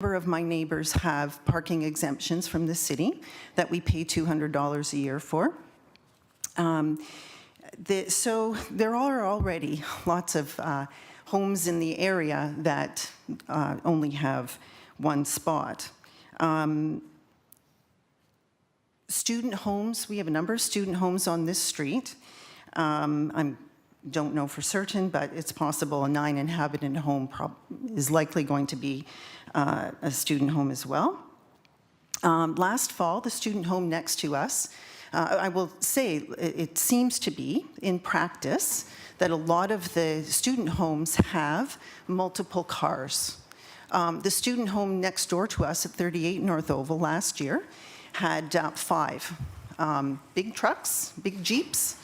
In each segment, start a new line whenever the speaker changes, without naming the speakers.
number of my neighbors have parking exemptions from the city that we pay $200 a year for. So there are already lots of homes in the area that only have one spot. Student homes, we have a number of student homes on this street. I don't know for certain, but it's possible a 9-inhabitant home is likely going to be a student home as well. Last fall, the student home next to us, I will say it seems to be, in practice, that a lot of the student homes have multiple cars. The student home next door to us at 38 North Oval last year had 5 big trucks, big Jeeps.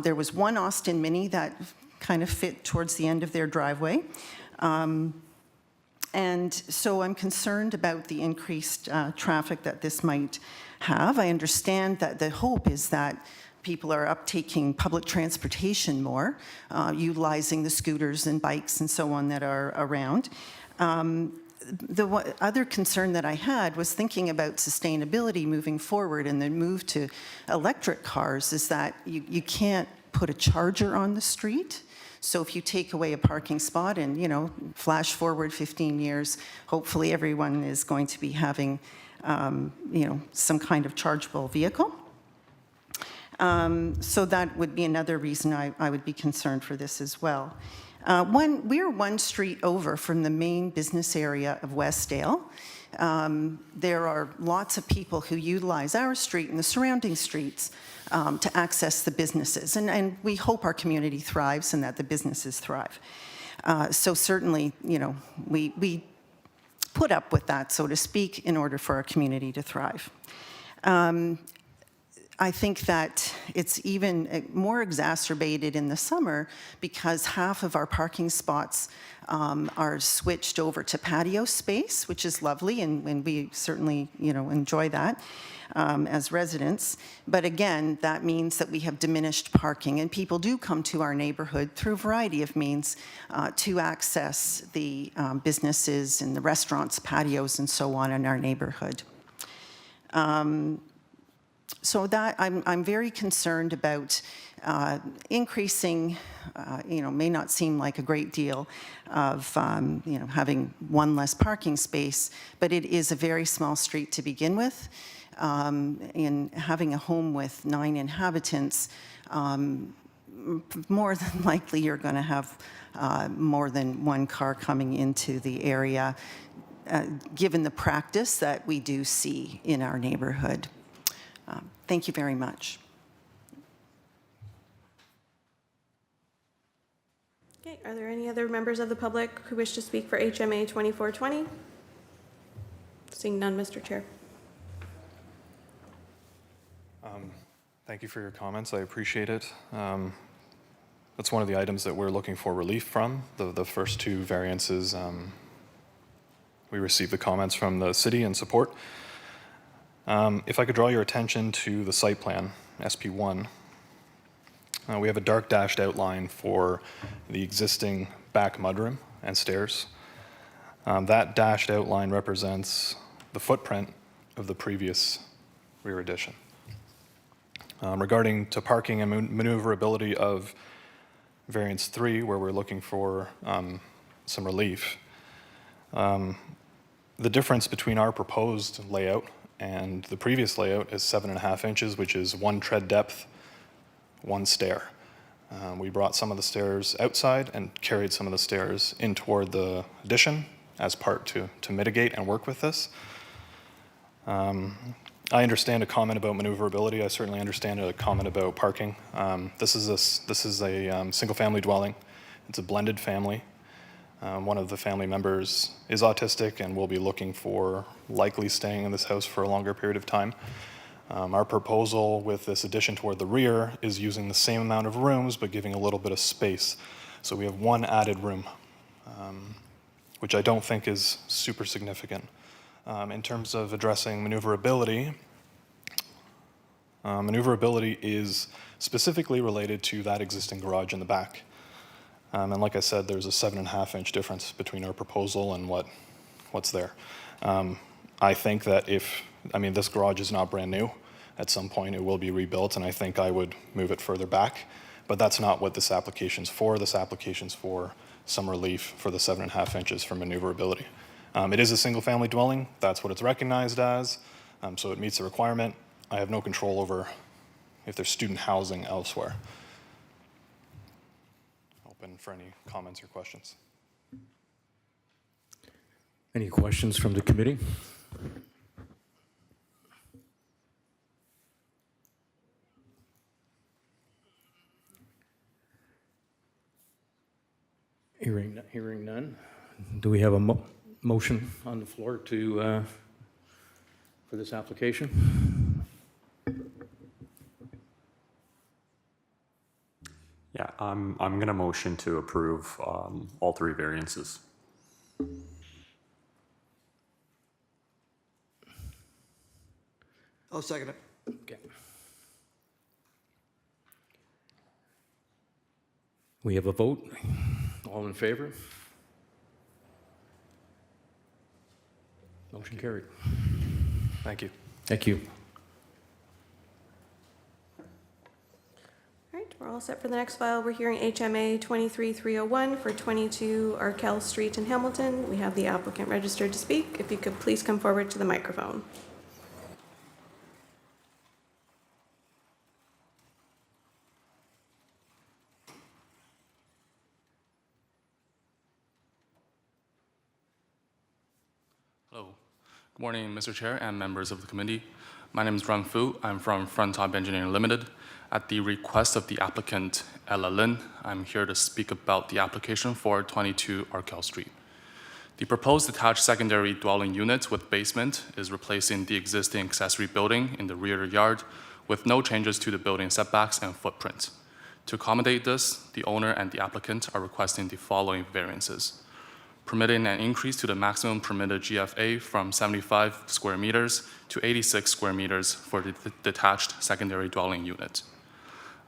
There was one Austin Mini that kind of fit towards the end of their driveway. And so I'm concerned about the increased traffic that this might have. I understand that the hope is that people are uptaking public transportation more, utilizing the scooters and bikes and so on that are around. The other concern that I had was thinking about sustainability moving forward, and the move to electric cars is that you can't put a charger on the street. So if you take away a parking spot and, flash forward 15 years, hopefully everyone is going to be having, some kind of chargeable vehicle. So that would be another reason I would be concerned for this as well. We're one street over from the main business area of Westdale. There are lots of people who utilize our street and the surrounding streets to access the businesses. And we hope our community thrives and that the businesses thrive. So certainly, we put up with that, so to speak, in order for our community to thrive. I think that it's even more exacerbated in the summer because half of our parking spots are switched over to patio space, which is lovely, and we certainly, enjoy that as residents. But again, that means that we have diminished parking, and people do come to our neighborhood through a variety of means to access the businesses and the restaurants, patios, and so on in our neighborhood. So that I'm very concerned about increasing, may not seem like a great deal of, having one less parking space, but it is a very small street to begin with. In having a home with 9 inhabitants, more than likely you're going to have more than one car coming into the area, given the practice that we do see in our neighborhood. Thank you very much.
Okay, are there any other members of the public who wish to speak for HMA 2420? Seeing none, Mr. Chair.
Thank you for your comments. I appreciate it. That's one of the items that we're looking for relief from. The first 2 variances, we received the comments from the city in support. If I could draw your attention to the site plan, SP1, we have a dark dashed outline for the existing back mudroom and stairs. That dashed outline represents the footprint of the previous rear addition. Regarding to parking and maneuverability of variance 3, where we're looking for some relief, the difference between our proposed layout and the previous layout is 7.5 inches, which is 1 tread depth, 1 stair. We brought some of the stairs outside and carried some of the stairs in toward the addition as part to mitigate and work with this. I understand a comment about maneuverability. I certainly understand a comment about parking. This is a single-family dwelling. It's a blended family. One of the family members is autistic and will be looking for likely staying in this house for a longer period of time. Our proposal with this addition toward the rear is using the same amount of rooms but giving a little bit of space. So we have 1 added room, which I don't think is super significant. In terms of addressing maneuverability, maneuverability is specifically related to that existing garage in the back. And like I said, there's a 7.5 inch difference between our proposal and what what's there. I think that this garage is not brand new. At some point, it will be rebuilt, and I think I would move it further back. But that's not what this application's for. This application's for some relief for the 7.5 inches for maneuverability. It is a single-family dwelling. That's what it's recognized as, so it meets the requirement. I have no control over if there's student housing elsewhere. Open for any comments or questions.
Any questions from the committee? Hearing none. Do we have a motion on the floor to for this application?
Yeah, I'm going to motion to approve all three variances.
I'll second it.
Okay. We have a vote. All in favor? Motion carried.
Thank you.
Thank you.
All right, we're all set for the next file. We're hearing HMA 23301 for 22 Arkell Street in Hamilton. We have the applicant registered to speak. If you could please come forward to the microphone.
Hello. Good morning, Mr. Chair and members of the committee. My name is Run Fu. I'm from Frontop Engineering Limited. At the request of the applicant, Ella Lin, I'm here to speak about the application for 22 Arkell Street. The proposed detached secondary dwelling unit with basement is replacing the existing accessory building in the rear yard with no changes to the building setbacks and footprint. To accommodate this, the owner and the applicant are requesting the following variances: permitting an increase to the maximum permitted GFA from 75 square meters to 86 square meters for the detached secondary dwelling unit.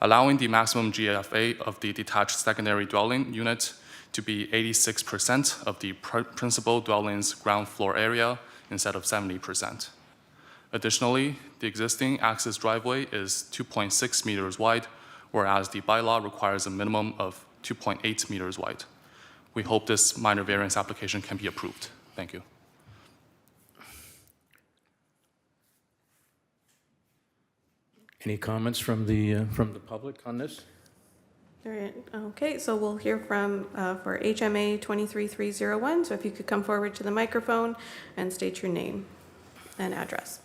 Allowing the maximum GFA of the detached secondary dwelling unit to be 86% of the principal dwelling's ground floor area instead of 70%. Additionally, the existing access driveway is 2.6 meters wide, whereas the bylaw requires a minimum of 2.8 meters wide. We hope this minor variance application can be approved. Thank you.
Any comments from the public on this?
Okay, so we'll hear from for HMA 23301. So if you could come forward to the microphone and state your name and address.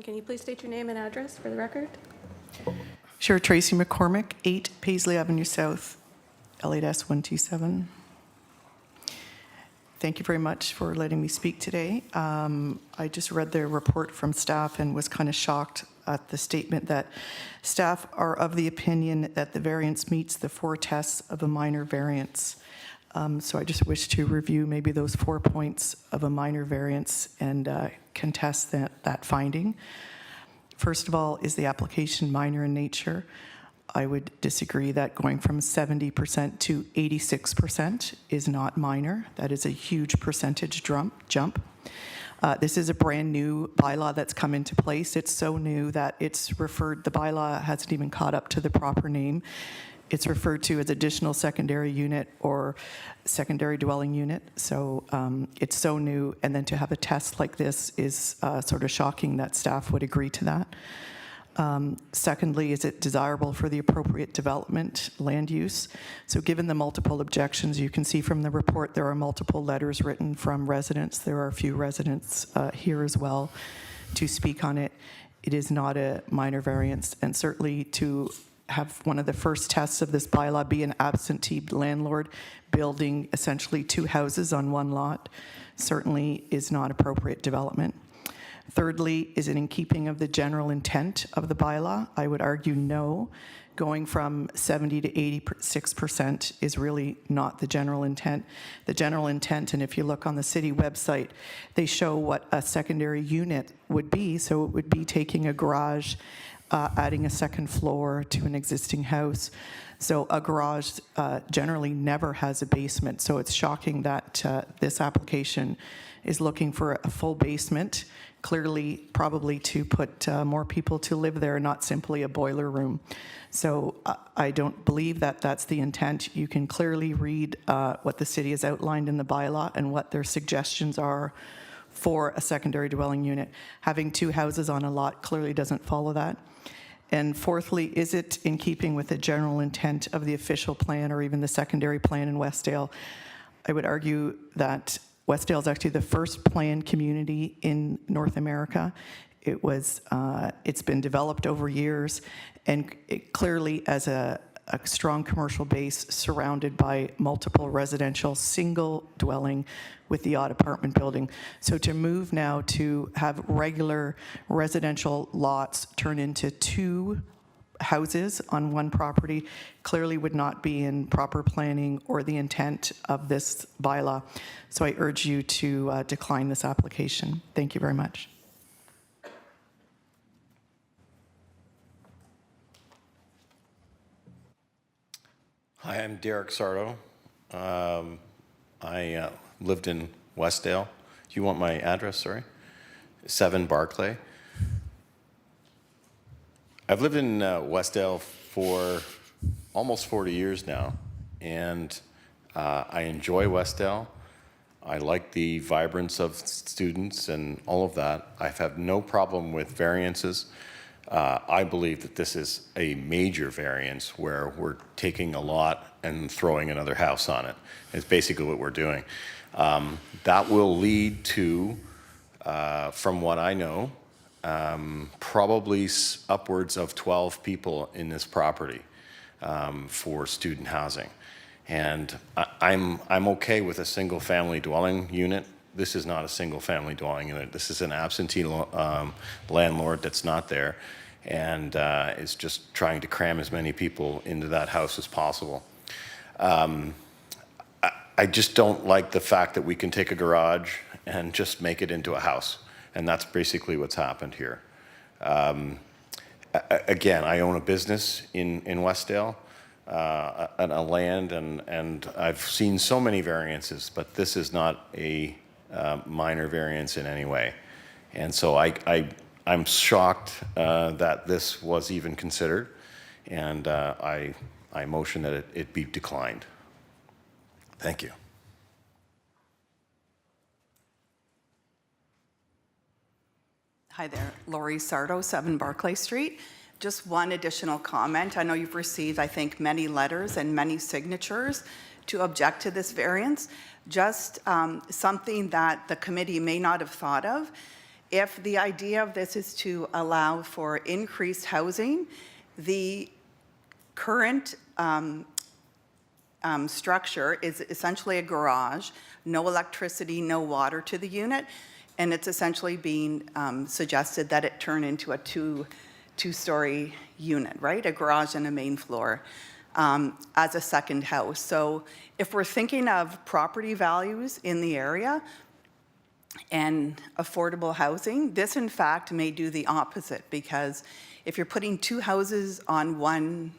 Can you please state your name and address for the record?
Sure, Tracy McCormick, 8 Paisley Avenue South, L8S 127. Thank you very much for letting me speak today. I just read the report from staff and was kind of shocked at the statement that staff are of the opinion that the variance meets the 4 tests of a minor variance. So I just wish to review maybe those 4 points of a minor variance and contest that finding. First of all, is the application minor in nature? I would disagree that going from 70% to 86% is not minor. That is a huge percentage jump. This is a brand new bylaw that's come into place. It's so new that the bylaw hasn't even caught up to the proper name. It's referred to as additional secondary unit or secondary dwelling unit. So it's so new, and then to have a test like this is sort of shocking that staff would agree to that. Secondly, is it desirable for the appropriate development land use? So given the multiple objections, you can see from the report there are multiple letters written from residents. There are a few residents here as well to speak on it. It is not a minor variance, and certainly to have one of the first tests of this bylaw be an absentee landlord building essentially 2 houses on 1 lot certainly is not appropriate development. Thirdly, is it in keeping of the general intent of the bylaw? I would argue no. Going from 70 to 86% is really not the general intent. The general intent, and if you look on the city website, they show what a secondary unit would be. So it would be taking a garage, adding a second floor to an existing house. So a garage generally never has a basement. So it's shocking that this application is looking for a full basement, clearly probably to put more people to live there, not simply a boiler room. So I don't believe that that's the intent. You can clearly read what the city has outlined in the bylaw and what their suggestions are for a secondary dwelling unit. Having two houses on a lot clearly doesn't follow that. And fourthly, is it in keeping with the general intent of the official plan or even the secondary plan in Westdale? I would argue that Westdale is actually the first planned community in North America. It's been developed over years, and it clearly as a strong commercial base surrounded by multiple residential single dwelling with the odd apartment building. So to move now to have regular residential lots turn into two houses on one property clearly would not be in proper planning or the intent of this bylaw. So I urge you to decline this application. Thank you very much.
Hi, I'm Derek Sardo. I lived in Westdale. Do you want my address, sorry? 7 Barclay. I've lived in Westdale for almost 40 years now, and I enjoy Westdale. I like the vibrance of students and all of that. I've had no problem with variances. I believe that this is a major variance where we're taking a lot and throwing another house on it. It's basically what we're doing. That will lead to, from what I know, probably upwards of 12 people in this property for student housing. And I'm okay with a single family dwelling unit. This is not a single family dwelling unit. This is an absentee landlord that's not there and is just trying to cram as many people into that house as possible. I just don't like the fact that we can take a garage and just make it into a house. And that's basically what's happened here. Again, I own a business in Westdale, a land, and I've seen so many variances, but this is not a minor variance in any way. And so I'm shocked that this was even considered, and I motion that it be declined. Thank you.
Hi there, Lori Sardo, 7 Barclay Street. Just one additional comment. I know you've received, I think, many letters and many signatures to object to this variance. Just something that the committee may not have thought of. If the idea of this is to allow for increased housing, the current structure is essentially a garage, no electricity, no water to the unit, and it's essentially being suggested that it turn into a two-story unit, right? A garage and a main floor as a second house. So if we're thinking of property values in the area and affordable housing, this in fact may do the opposite, because if you're putting two houses on one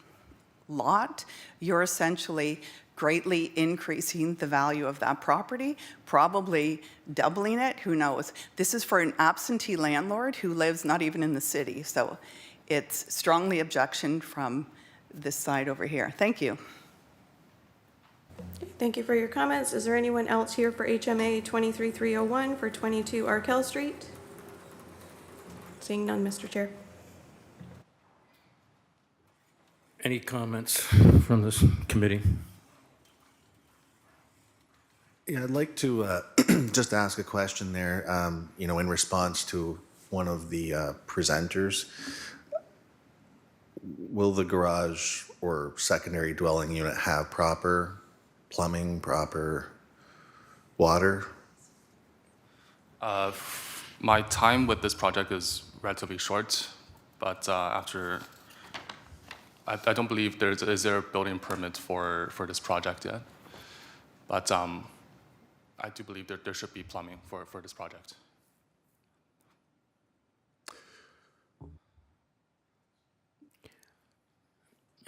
lot, you're essentially greatly increasing the value of that property, probably doubling it, who knows. This is for an absentee landlord who lives not even in the city, so it's strongly objection from this side over here. Thank you.
Thank you for your comments. Is there anyone else here for HMA 23301 for 22 Arkell Street? Seeing none, Mr. Chair.
Any comments from this committee?
Yeah, I'd like to just ask a question there, in response to one of the presenters. Will the garage or secondary dwelling unit have proper plumbing, proper water?
My time with this project is relatively short, but I don't believe is there a building permit for this project yet. But I do believe that there should be plumbing for this project.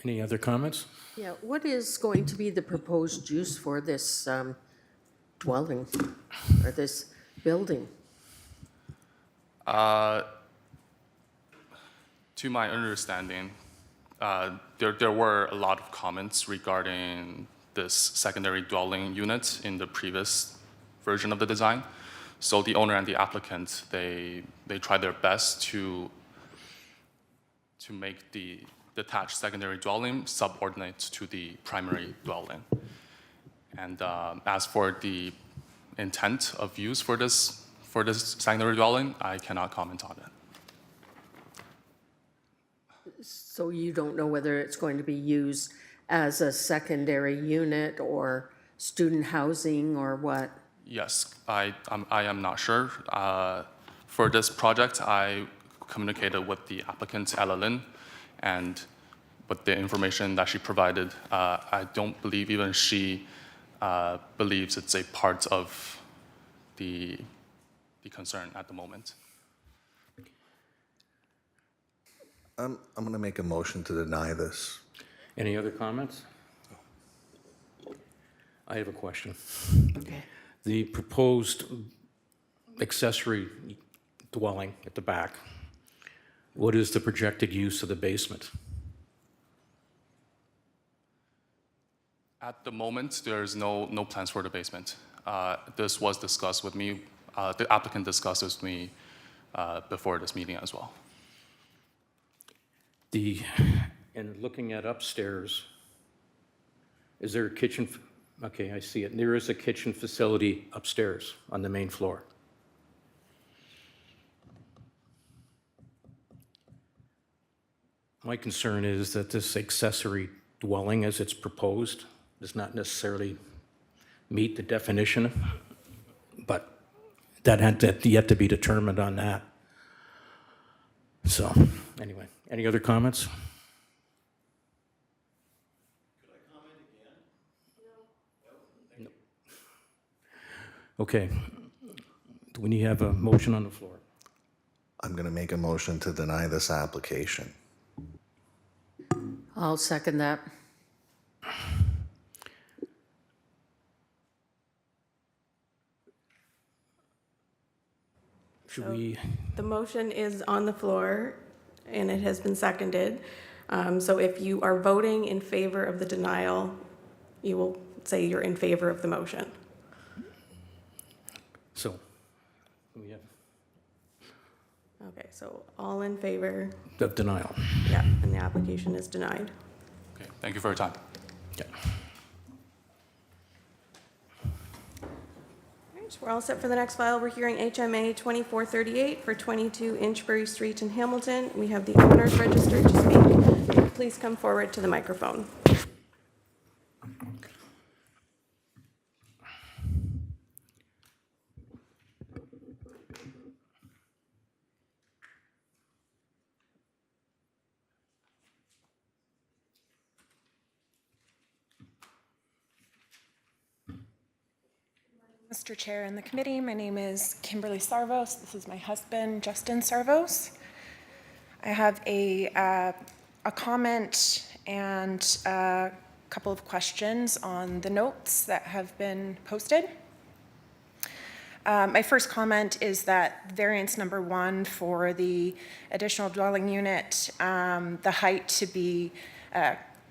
Any other comments?
Yeah, what is going to be the proposed use for this dwelling or this building?
To my understanding, there were a lot of comments regarding this secondary dwelling unit in the previous version of the design. So the owner and the applicant, they tried their best to make the detached secondary dwelling subordinate to the primary dwelling. And as for the intent of use for this secondary dwelling, I cannot comment on it.
So you don't know whether it's going to be used as a secondary unit or student housing or what?
Yes, I am not sure. For this project, I communicated with the applicant, Ella Lin, and with the information that she provided, I don't believe even she believes it's a part of the concern at the moment.
I'm going to make a motion to deny this.
Any other comments? I have a question.
Okay.
The proposed accessory dwelling at the back, what is the projected use of the basement?
At the moment, there's no plans for the basement. This was discussed with me, the applicant discussed this with me before this meeting as well.
And looking at upstairs, is there a kitchen? Okay, I see it. There is a kitchen facility upstairs on the main floor. My concern is that this accessory dwelling, as it's proposed, does not necessarily meet the definition, but that had yet to be determined on that. So, anyway, any other comments? Could I comment again? No. Okay. Do we have a motion on the floor?
I'm going to make a motion to deny this application.
I'll second that.
Should we?
The motion is on the floor, and it has been seconded. So if you are voting in favor of the denial, you will say you're in favor of the motion.
So, we have
Okay, so all in favor,
the denial.
yeah, and the application is denied.
Okay, thank you for your time.
Yeah.
All right, we're all set for the next file. We're hearing HMA 2438 for 22 Inchbury Street in Hamilton. We have the owners registered to speak. Please come forward to the microphone.
Mr. Chair and the committee, my name is Kimberly Sarvos. This is my husband, Justin Sarvos. I have a comment and a couple of questions on the notes that have been posted. My first comment is that variance number 1 for the additional dwelling unit, the height to be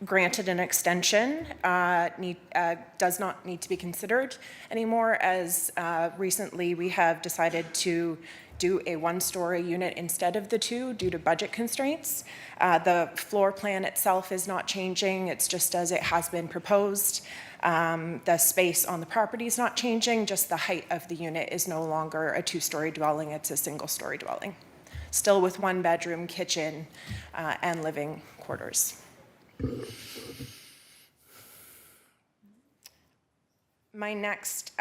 granted an extension does not need to be considered anymore, as recently we have decided to do a 1-story unit instead of the 2 due to budget constraints. The floor plan itself is not changing, it's just as it has been proposed. The space on the property is not changing, just the height of the unit is no longer a 2-story dwelling, it's a 1-story dwelling. Still with 1-bedroom, kitchen, and living quarters. My next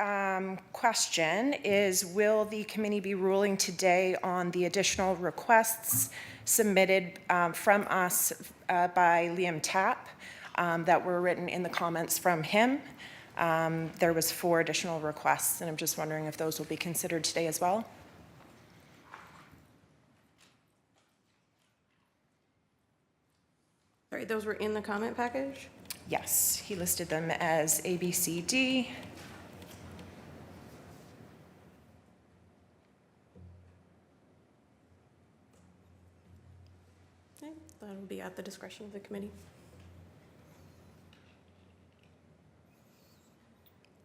question is, will the committee be ruling today on the additional requests submitted from us by Liam Tapp that were written in the comments from him? There was 4 additional requests, and I'm just wondering if those will be considered today as well.
Sorry, those were in the comment package?
Yes, he listed them as A, B, C, D.
Okay, that'll be at the discretion of the committee.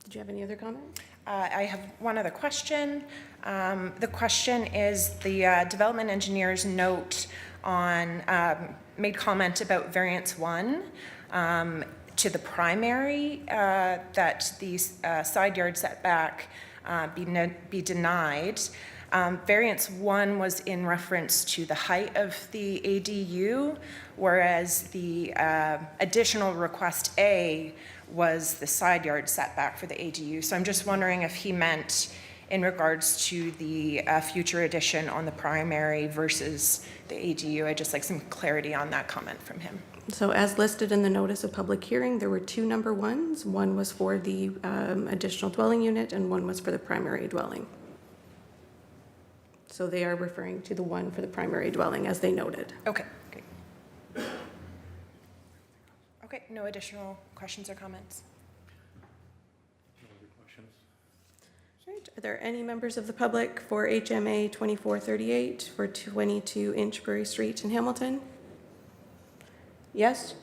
Did you have any other comments?
I have one other question. The question is the development engineer's note on, made comment about variance 1 to the primary, that the side yard setback be denied. Variance 1 was in reference to the height of the ADU, whereas the additional request A was the side yard setback for the ADU. So I'm just wondering if he meant in regards to the future addition on the primary versus the ADU. I'd just like some clarity on that comment from him.
So as listed in the notice of public hearing, there were 2 number 1s. One was for the additional dwelling unit and one was for the primary dwelling. So they are referring to the one for the primary dwelling as they noted.
Okay, great. Okay, no additional questions or comments?
Right. Are there any members of the public for HMA 2438 for 22 Inchbury Street in Hamilton? Yes?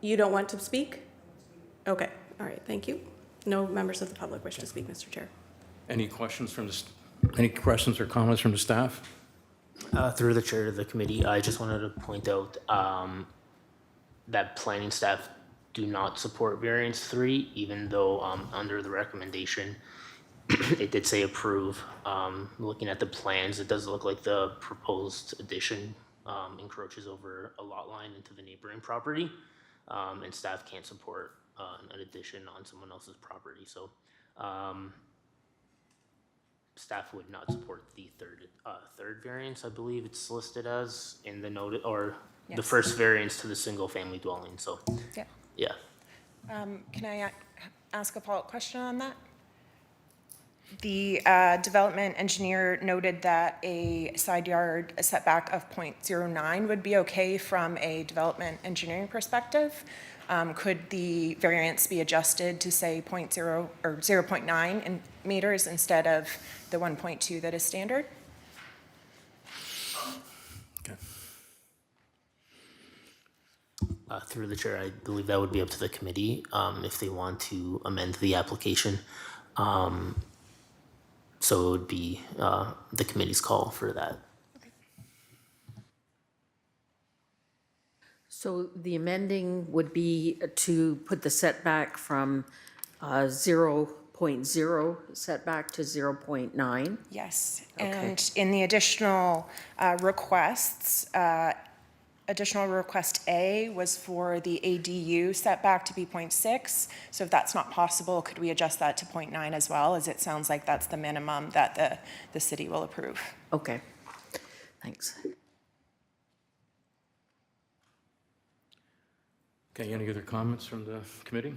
You don't want to speak? Okay, all right, thank you. No members of the public wish to speak, Mr. Chair.
Any questions from the, any questions or comments from the staff?
Through the chair to the committee, I just wanted to point out that planning staff do not support variance 3, even though under the recommendation, it did say approve. Looking at the plans, it does look like the proposed addition encroaches over a lot line into the neighboring property, and staff can't support an addition on someone else's property. So staff would not support the third variance, I believe it's listed as in the note, or the
Yes.
first variance to the single family dwelling. So
Yeah.
yeah.
Can I ask a follow-up question on that? The development engineer noted that a side yard setback of 0.09 would be okay from a development engineering perspective. Could the variance be adjusted to say 0.0 or 0.9 in meters instead of the 1.2 that is standard?
Okay.
Through the chair, I believe that would be up to the committee if they want to amend the application. So it would be the committee's call for that.
So the amending would be to put the setback from 0.0 setback to 0.9?
Yes,
Okay.
and in the additional requests, additional request A was for the ADU setback to be 0.6. So if that's not possible, could we adjust that to 0.9 as well, as it sounds like that's the minimum that the city will approve?
Okay, thanks.
Okay, any other comments from the committee?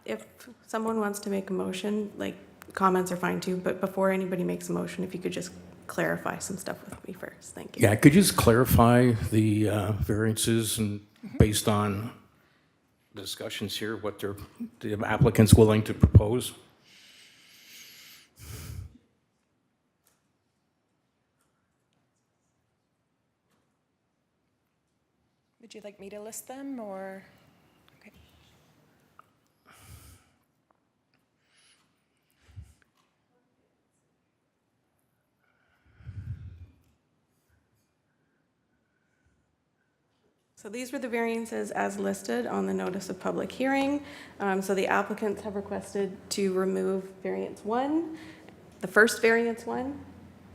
If someone wants to make a motion, like, comments are fine too, but before anybody makes a motion, if you could just clarify some stuff with me first, thank you.
Yeah, could you just clarify the variances and based on the discussions here, what the applicant's willing to propose?
Would you like me to list them, or? Okay.
So these were the variances as listed on the notice of public hearing. So the applicants have requested to remove variance 1, the first variance 1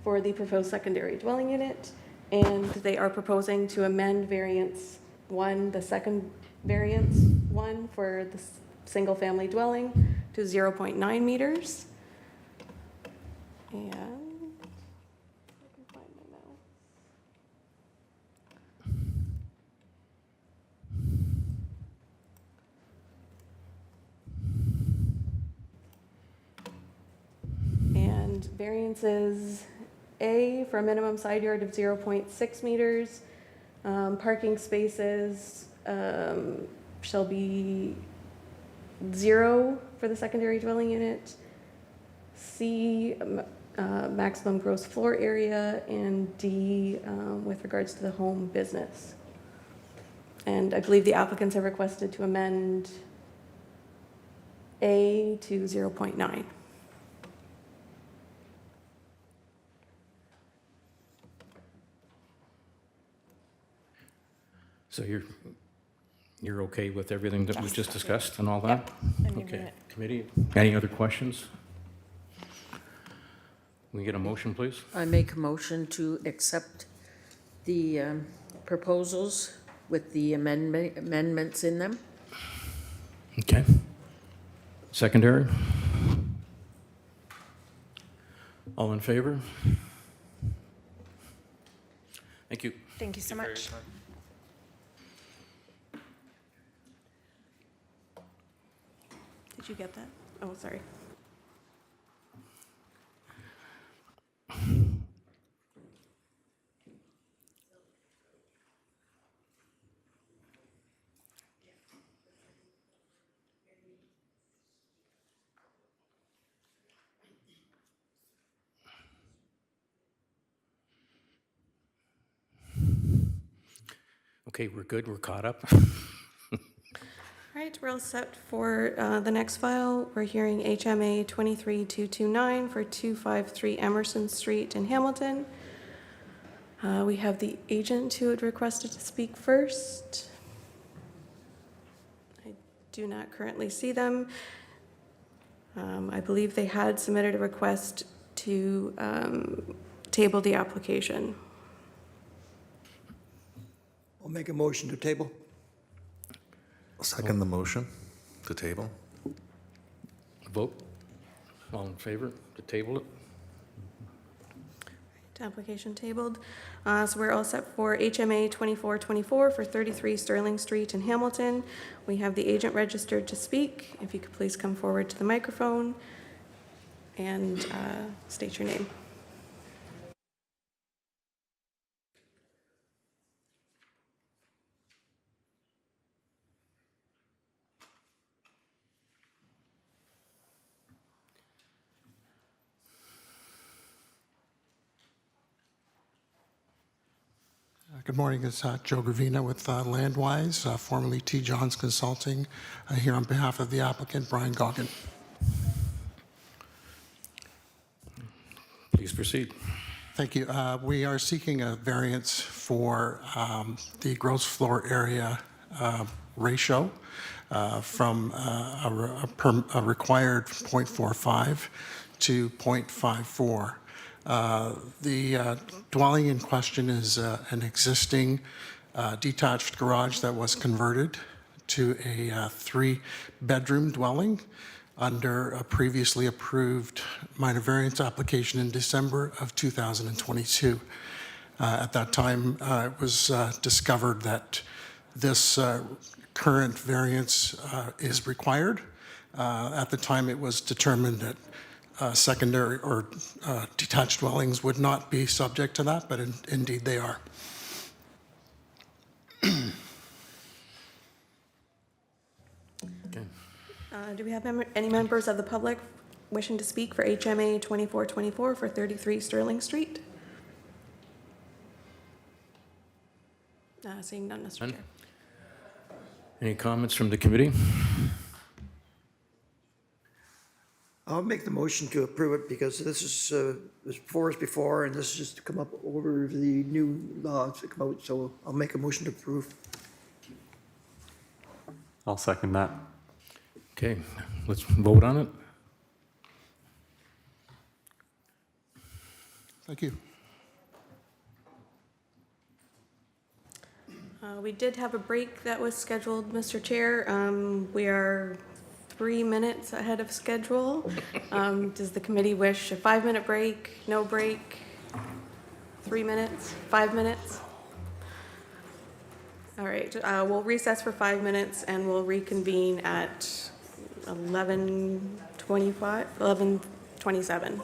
for the proposed secondary dwelling unit, and they are proposing to amend variance 1, the second variance, 1 for the single-family dwelling to 0.9 meters. And I can find my mouse. And variances A for a minimum side yard of 0.6 meters. Parking spaces shall be 0 for the secondary dwelling unit. C, maximum gross floor area, and D, with regards to the home business. And I believe the applicants have requested to amend A to 0.9.
So you're okay with everything that was just discussed and all that? Okay. Committee, any other questions? Can we get a motion, please?
I make a motion to accept the proposals with the amendments in them.
Okay. Secondary? All in favor? Thank you.
Thank you so much.
Did you get that? Oh, sorry.
Okay, we're good, we're caught up.
All right, we're all set for the next file. We're hearing HMA 23229 for 253 Emerson Street in Hamilton. We have the agent who had requested to speak first. I do not currently see them. I believe they had submitted a request to table the application.
I'll make a motion to table.
I'll second the motion to table.
Vote. All in favor to table it?
Application tabled. So we're all set for HMA 2424 for 33 Sterling Street in Hamilton. We have the agent registered to speak. If you could please come forward to the microphone and state your name.
Good morning, it's Joe Gravina with Landwise, formerly T. Johns Consulting, here on behalf of the applicant, Brian Goggin.
Please proceed.
Thank you. We are seeking a variance for the gross floor area ratio from a required 0.45 to 0.54. The dwelling in question is an existing detached garage that was converted to a 3-bedroom dwelling under a previously approved minor variance application in December of 2022. At that time, it was discovered that this current variance is required. At the time, it was determined that secondary or detached dwellings would not be subject to that, but indeed they are.
Okay.
Do we have any members of the public wishing to speak for HMA 2424 for 33 Sterling Street? Seeing none, Mr.
None?
Chair.
Any comments from the committee?
I'll make the motion to approve it because this is before us before, and this is just to come up over the new laws that come out, so I'll make a motion to approve.
I'll second that.
Okay, let's vote on it.
Thank you.
We did have a break that was scheduled, Mr. Chair. We are 3 minutes ahead of schedule. Does the committee wish a 5-minute break, no break, 3 minutes, 5 minutes? All right, we'll recess for 5 minutes and we'll reconvene at 11:27.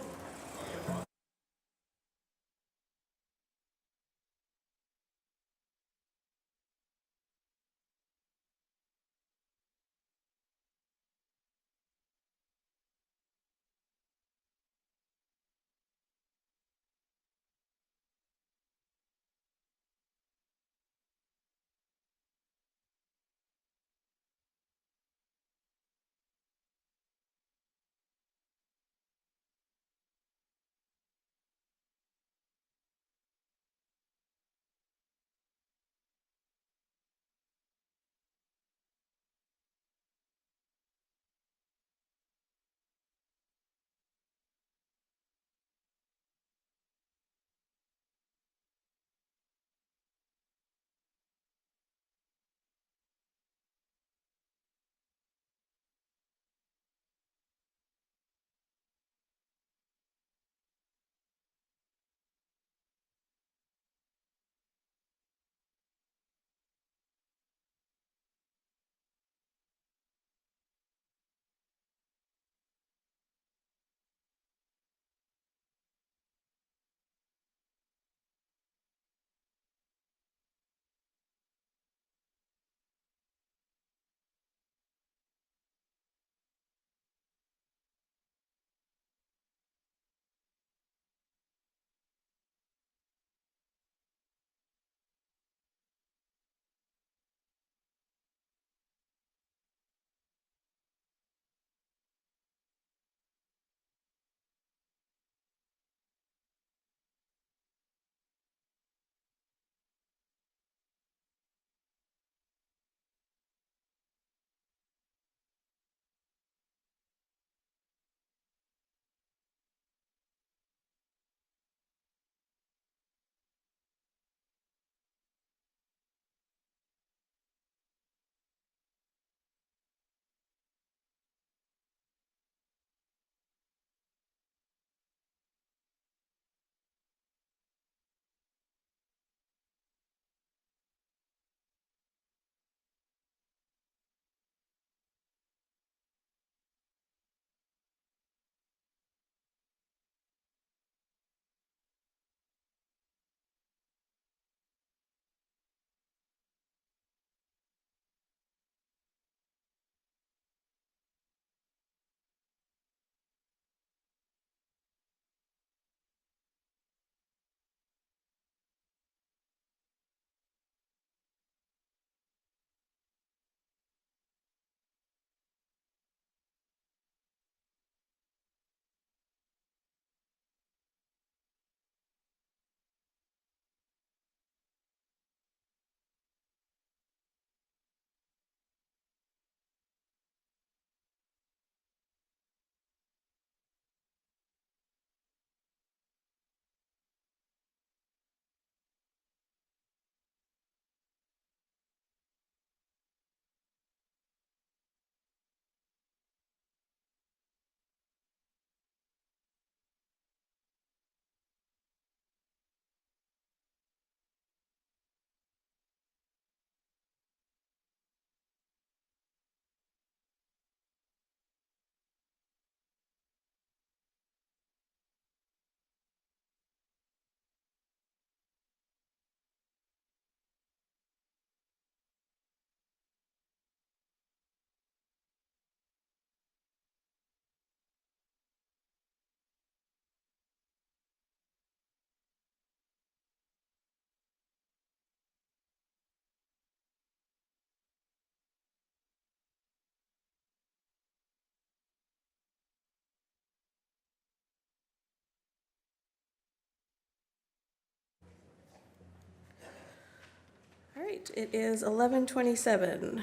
All right, it is 11:27.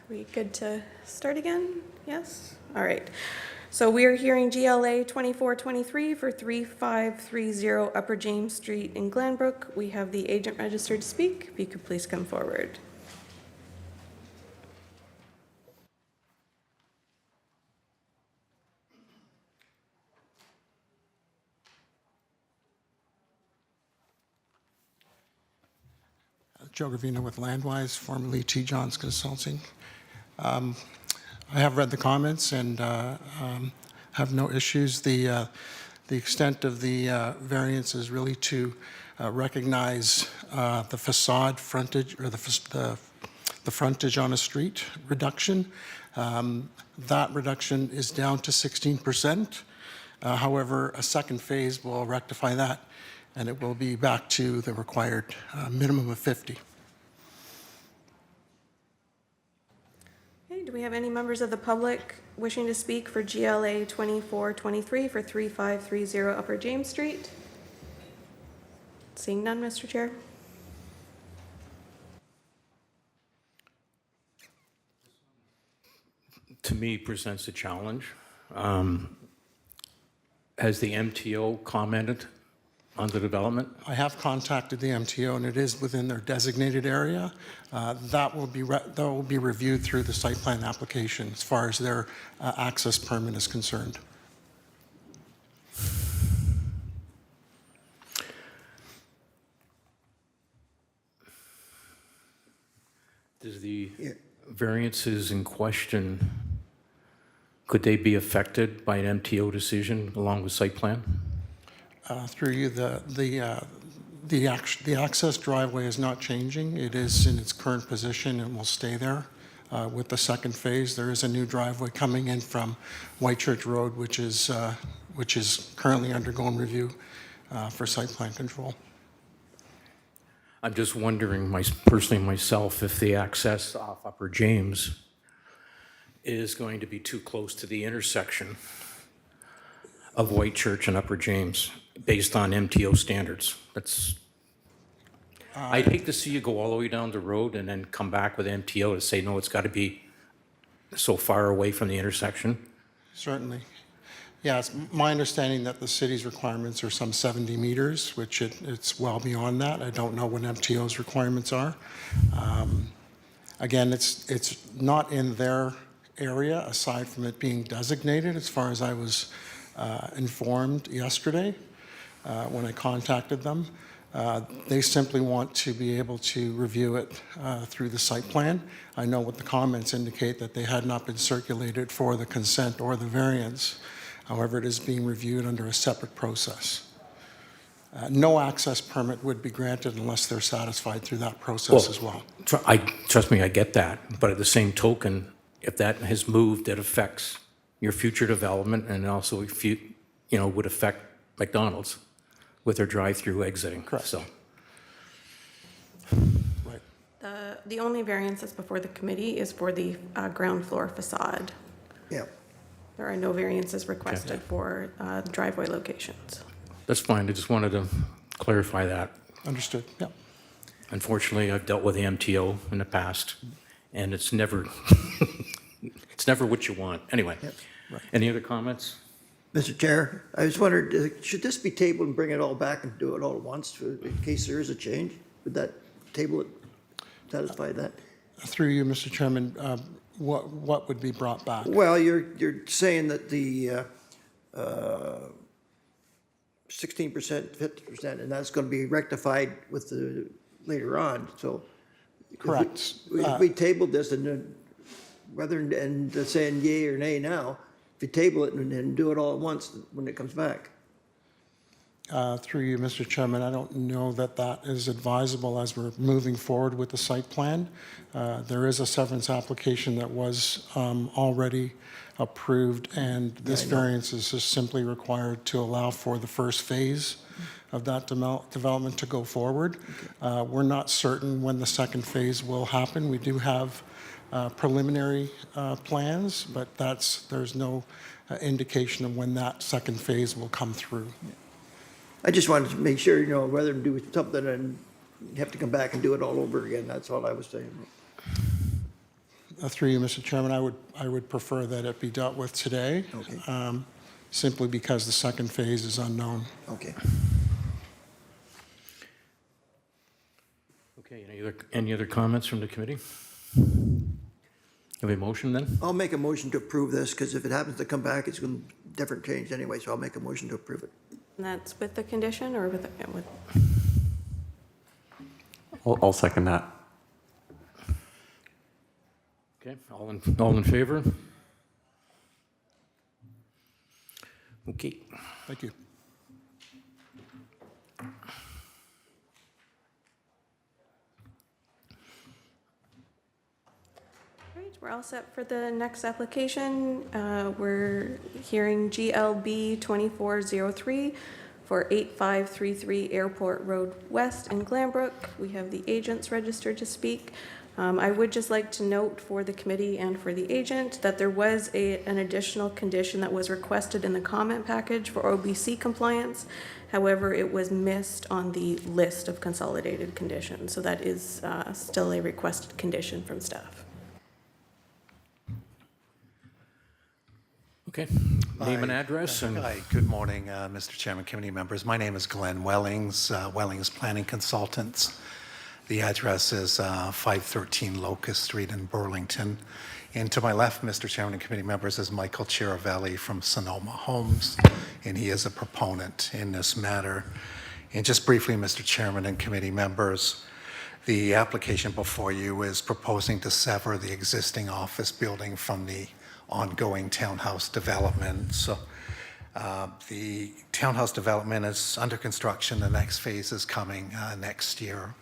We good to start again? Yes? All right. So we are hearing GLA 2423 for 3530 Upper James Street in Glenbrook. We have the agent registered to speak. If you could please come forward.
Joe Gravina with Landwise, formerly T. Johns Consulting. I have read the comments and have no issues. The extent of the variance is really to recognize the facade frontage, or the frontage on a street reduction. That reduction is down to 16%. However, a second phase will rectify that, and it will be back to the required minimum of 50.
Okay, do we have any members of the public wishing to speak for GLA 2423 for 3530 Upper James Street? Seeing none, Mr. Chair.
To me, presents a challenge. Has the MTO commented on the development?
I have contacted the MTO, and it is within their designated area. That will be reviewed through the site plan application as far as their access permit is concerned.
Does the variances in question, could they be affected by an MTO decision along with site plan?
Through you, the access driveway is not changing. It is in its current position and will stay there. With the second phase, there is a new driveway coming in from Whitechurch Road, which is currently undergoing review for site plan control.
I'm just wondering, personally myself, if the access off Upper James is going to be too close to the intersection of Whitechurch and Upper James based on MTO standards. I'd hate to see you go all the way down the road and then come back with MTO to say, no, it's got to be so far away from the intersection.
Certainly. Yeah, it's my understanding that the city's requirements are some 70 meters, which it's well beyond that. I don't know what MTO's requirements are. Again, it's not in their area, aside from it being designated, as far as I was informed yesterday when I contacted them. They simply want to be able to review it through the site plan. I know what the comments indicate, that they had not been circulated for the consent or the variance. However, it is being reviewed under a separate process. No access permit would be granted unless they're satisfied through that process as well.
Trust me, I get that. But at the same token, if that has moved, it affects your future development, and also if would affect McDonald's with their drive-through exiting.
Correct.
So.
Right.
The only variance that's before the committee is for the ground floor facade.
Yeah.
There are no variances requested for driveway locations.
That's fine. I just wanted to clarify that.
Understood. Yeah.
Unfortunately, I've dealt with the MTO in the past, and it's never, it's never what you want. Anyway,
Right.
Any other comments?
Mr. Chair, I just wondered, should this be tabled and bring it all back and do it all at once in case there is a change? Would that table it, satisfy that?
Through you, Mr. Chairman, what would be brought back?
Well, you're saying that the 16%, 50%, and that's going to be rectified with the, later on, so.
Correct.
If we tabled this and then, rather than saying yay or nay now, if you table it and then do it all at once when it comes back.
Through you, Mr. Chairman, I don't know that that is advisable as we're moving forward with the site plan. There is a severance application that was already approved, and this variance is just simply required to allow for the first phase of that development to go forward. We're not certain when the second phase will happen. We do have preliminary plans, but there's no indication of when that second phase will come through.
I just wanted to make sure, rather than do something and have to come back and do it all over again, that's all I was saying.
Through you, Mr. Chairman, I would prefer that it be dealt with today, simply because the second phase is unknown.
Okay.
Okay, any other comments from the committee? Have a motion then?
I'll make a motion to approve this, because if it happens to come back, it's going to different change anyway, so I'll make a motion to approve it.
And that's with the condition or with?
I'll second that.
Okay, all in favor? Okay.
Thank you.
All right, we're all set for the next application. We're hearing GLB 2403 for 8533 Airport Road West in Glanbrook. We have the agents registered to speak. I would just like to note for the committee and for the agent that there was an additional condition that was requested in the comment package for OBC compliance. However, it was missed on the list of consolidated conditions. So that is still a requested condition from staff.
Okay, name and address.
Hi, good morning, Mr. Chairman, committee members. My name is Glenn Wellings, Wellings Planning Consultants. The address is 513 Locust Street in Burlington. And to my left, Mr. Chairman and committee members, is Michael Chiravelli from Sonoma Homes, and he is a proponent in this matter. And just briefly, Mr. Chairman and committee members, the application before you is proposing to sever the existing office building from the ongoing townhouse development. So the townhouse development is under construction. The next phase is coming next year.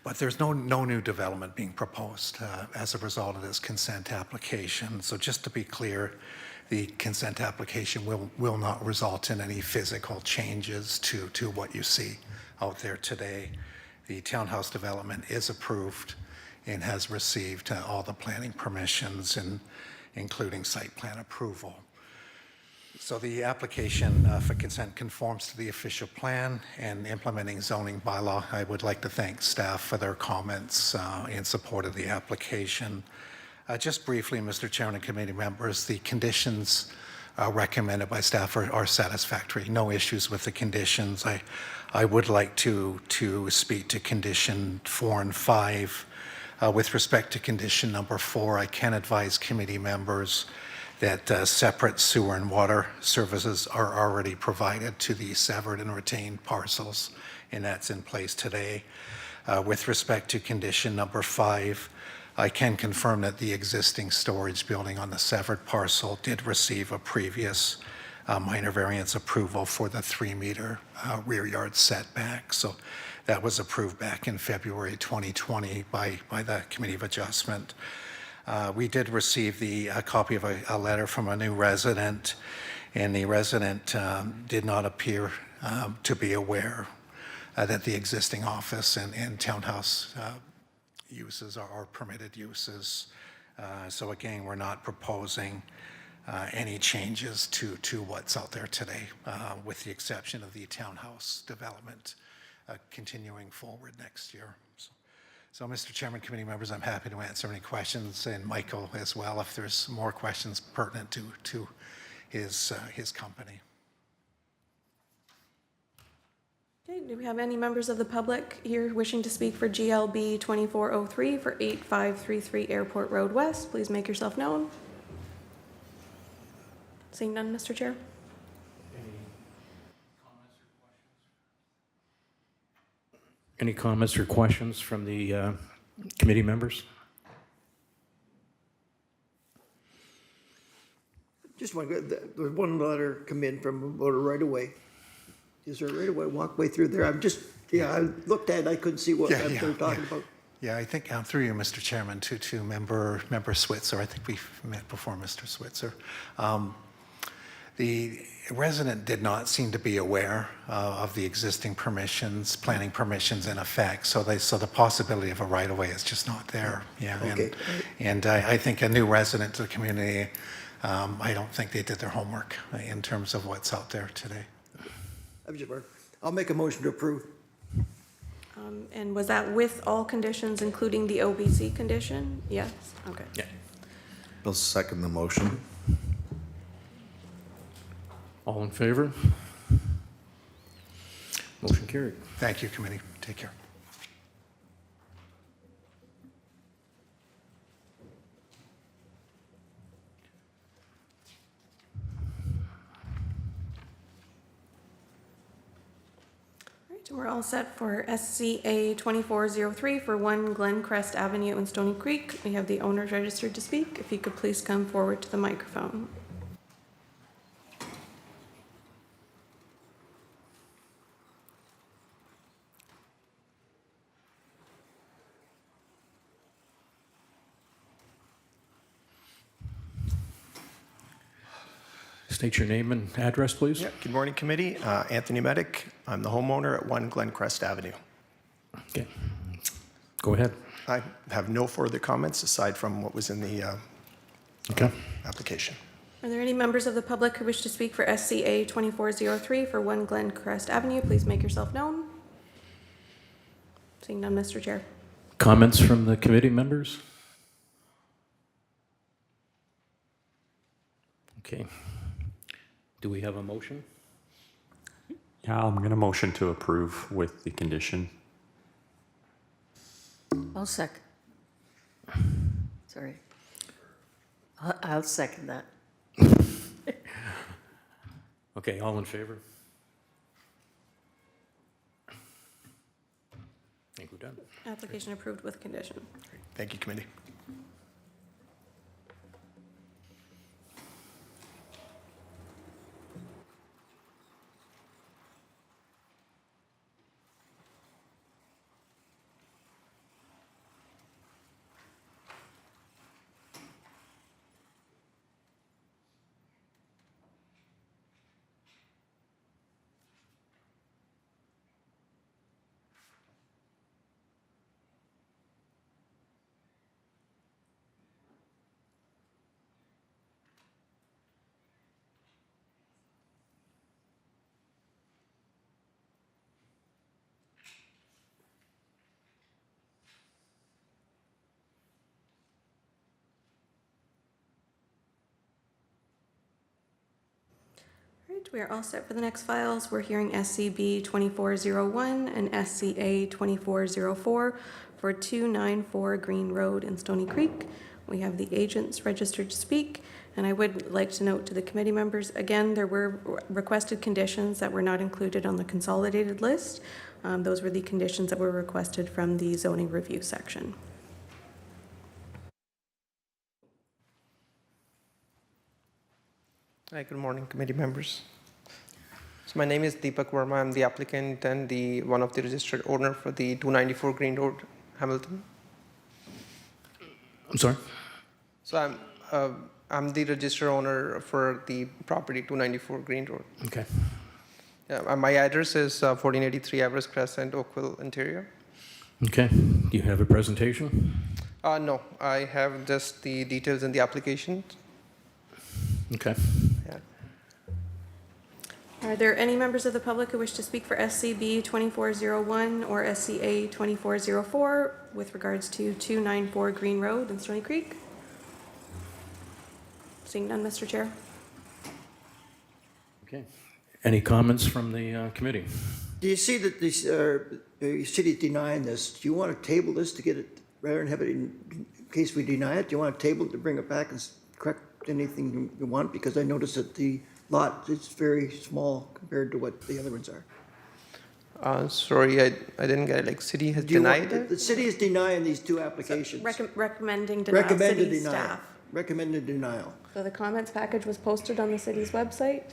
But there's no new development being proposed as a result of this consent application. So just to be clear, the consent application will not result in any physical changes to what you see out there today. The townhouse development is approved and has received all the planning permissions, and including site plan approval. So the application for consent conforms to the official plan and implementing zoning bylaw. I would like to thank staff for their comments in support of the application. Just briefly, Mr. Chairman and committee members, the conditions recommended by staff are satisfactory. No issues with the conditions. I would like to speak to condition 4 and 5. With respect to condition number 4, I can advise committee members that separate sewer and water services are already provided to the severed and retained parcels, and that's in place today. With respect to condition number 5, I can confirm that the existing storage building on the severed parcel did receive a previous minor variance approval for the 3-meter rear yard setback. So that was approved back in February 2020 by the Committee of Adjustment. We did receive a copy of a letter from a new resident, and the resident did not appear to be aware that the existing office and townhouse uses are permitted uses. So again, we're not proposing any changes to what's out there today, with the exception of the townhouse development continuing forward next year. So, Mr. Chairman, committee members, I'm happy to answer any questions, and Michael as well, if there's more questions pertinent to his company.
Okay, do we have any members of the public here wishing to speak for GLB 2403 for 8533 Airport Road West? Please make yourself known. Seeing none, Mr. Chair.
Any comments or questions from the committee members?
Just there's one letter come in from about a right-of-way. Is there a right-of-way walkway through there? I looked at it, I couldn't see what they're talking about.
Yeah, I think through you, Mr. Chairman, to member Switzer. I think we've met before, Mr. Switzer. The resident did not seem to be aware of the existing permissions, planning permissions in effect. So the possibility of a right-of-way is just not there. Yeah,
okay.
And I think a new resident to the community, I don't think they did their homework in terms of what's out there today.
I'll make a motion to approve.
And was that with all conditions, including the OBC condition? Yes? Okay.
Yeah.
I'll second the motion.
All in favor? Motion carried.
Thank you, committee. Take care.
We're all set for SCA 2403 for 1 Glencrest Avenue in Stony Creek. We have the owners registered to speak. If you could please come forward to the microphone.
State your name and address, please.
Yeah, good morning, committee. Anthony Medic. I'm the homeowner at 1 Glencrest Avenue.
Okay. Go ahead.
I have no further comments aside from what was in the
Okay.
application.
Are there any members of the public who wish to speak for SCA 2403 for 1 Glencrest Avenue? Please make yourself known. Seeing none, Mr. Chair.
Comments from the committee members? Okay. Do we have a motion?
Yeah, I'm going to motion to approve with the condition.
I'll second. Sorry. I'll second that.
Okay, all in favor? I think we're done.
Application approved with condition.
Thank you, committee.
All right, we are all set for the next files. We're hearing SCB 2401 and SCA 2404 for 294 Green Road in Stony Creek. We have the agents registered to speak, and I would like to note to the committee members, again, there were requested conditions that were not included on the consolidated list. Those were the conditions that were requested from the zoning review section.
Hi, good morning, committee members. So my name is Deepak Verma. I'm the applicant and one of the registered owner for the 294 Green Road, Hamilton.
I'm sorry?
So I'm the registered owner for the property 294 Green Road.
Okay.
My address is 1483 Everest Crescent, Oakville, Ontario.
Okay. Do you have a presentation?
No, I have just the details in the application.
Okay.
Yeah.
Are there any members of the public who wish to speak for SCB 2401 or SCA 2404 with regards to 294 Green Road in Stony Creek? Seeing none, Mr. Chair.
Okay. Any comments from the committee?
Do you see that the city's denying this? Do you want to table this to get it, rather than have it in case we deny it? Do you want to table it to bring it back and correct anything you want? Because I noticed that the lot is very small compared to what the other ones are.
Sorry, I didn't get it. Like, city has denied it?
The city is denying these two applications.
Recommending denial,
Recommended
city
denial.
staff.
Recommended denial.
So the comments package was posted on the city's website?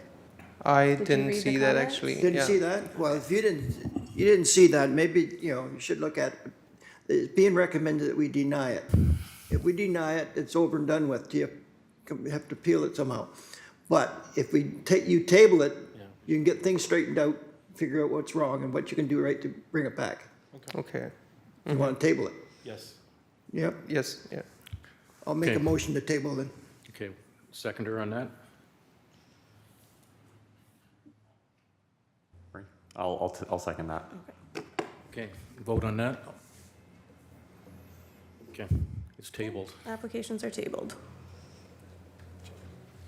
I
Did you
didn't
read the
see that
comments?
actually.
Didn't
Yeah.
see that? Well, if you didn't see that, maybe, you should look at, it's being recommended that we deny it. If we deny it, it's over and done with. You have to appeal it somehow. But if you table it, you can get things straightened out, figure out what's wrong and what you can do right to bring it back.
Okay.
You want to table it?
Yes.
Yep.
Yes, yeah.
I'll make a
Okay.
motion to table then.
Okay. Seconder on that?
I'll second that.
Okay. Vote on that? Okay. It's tabled.
Applications are tabled.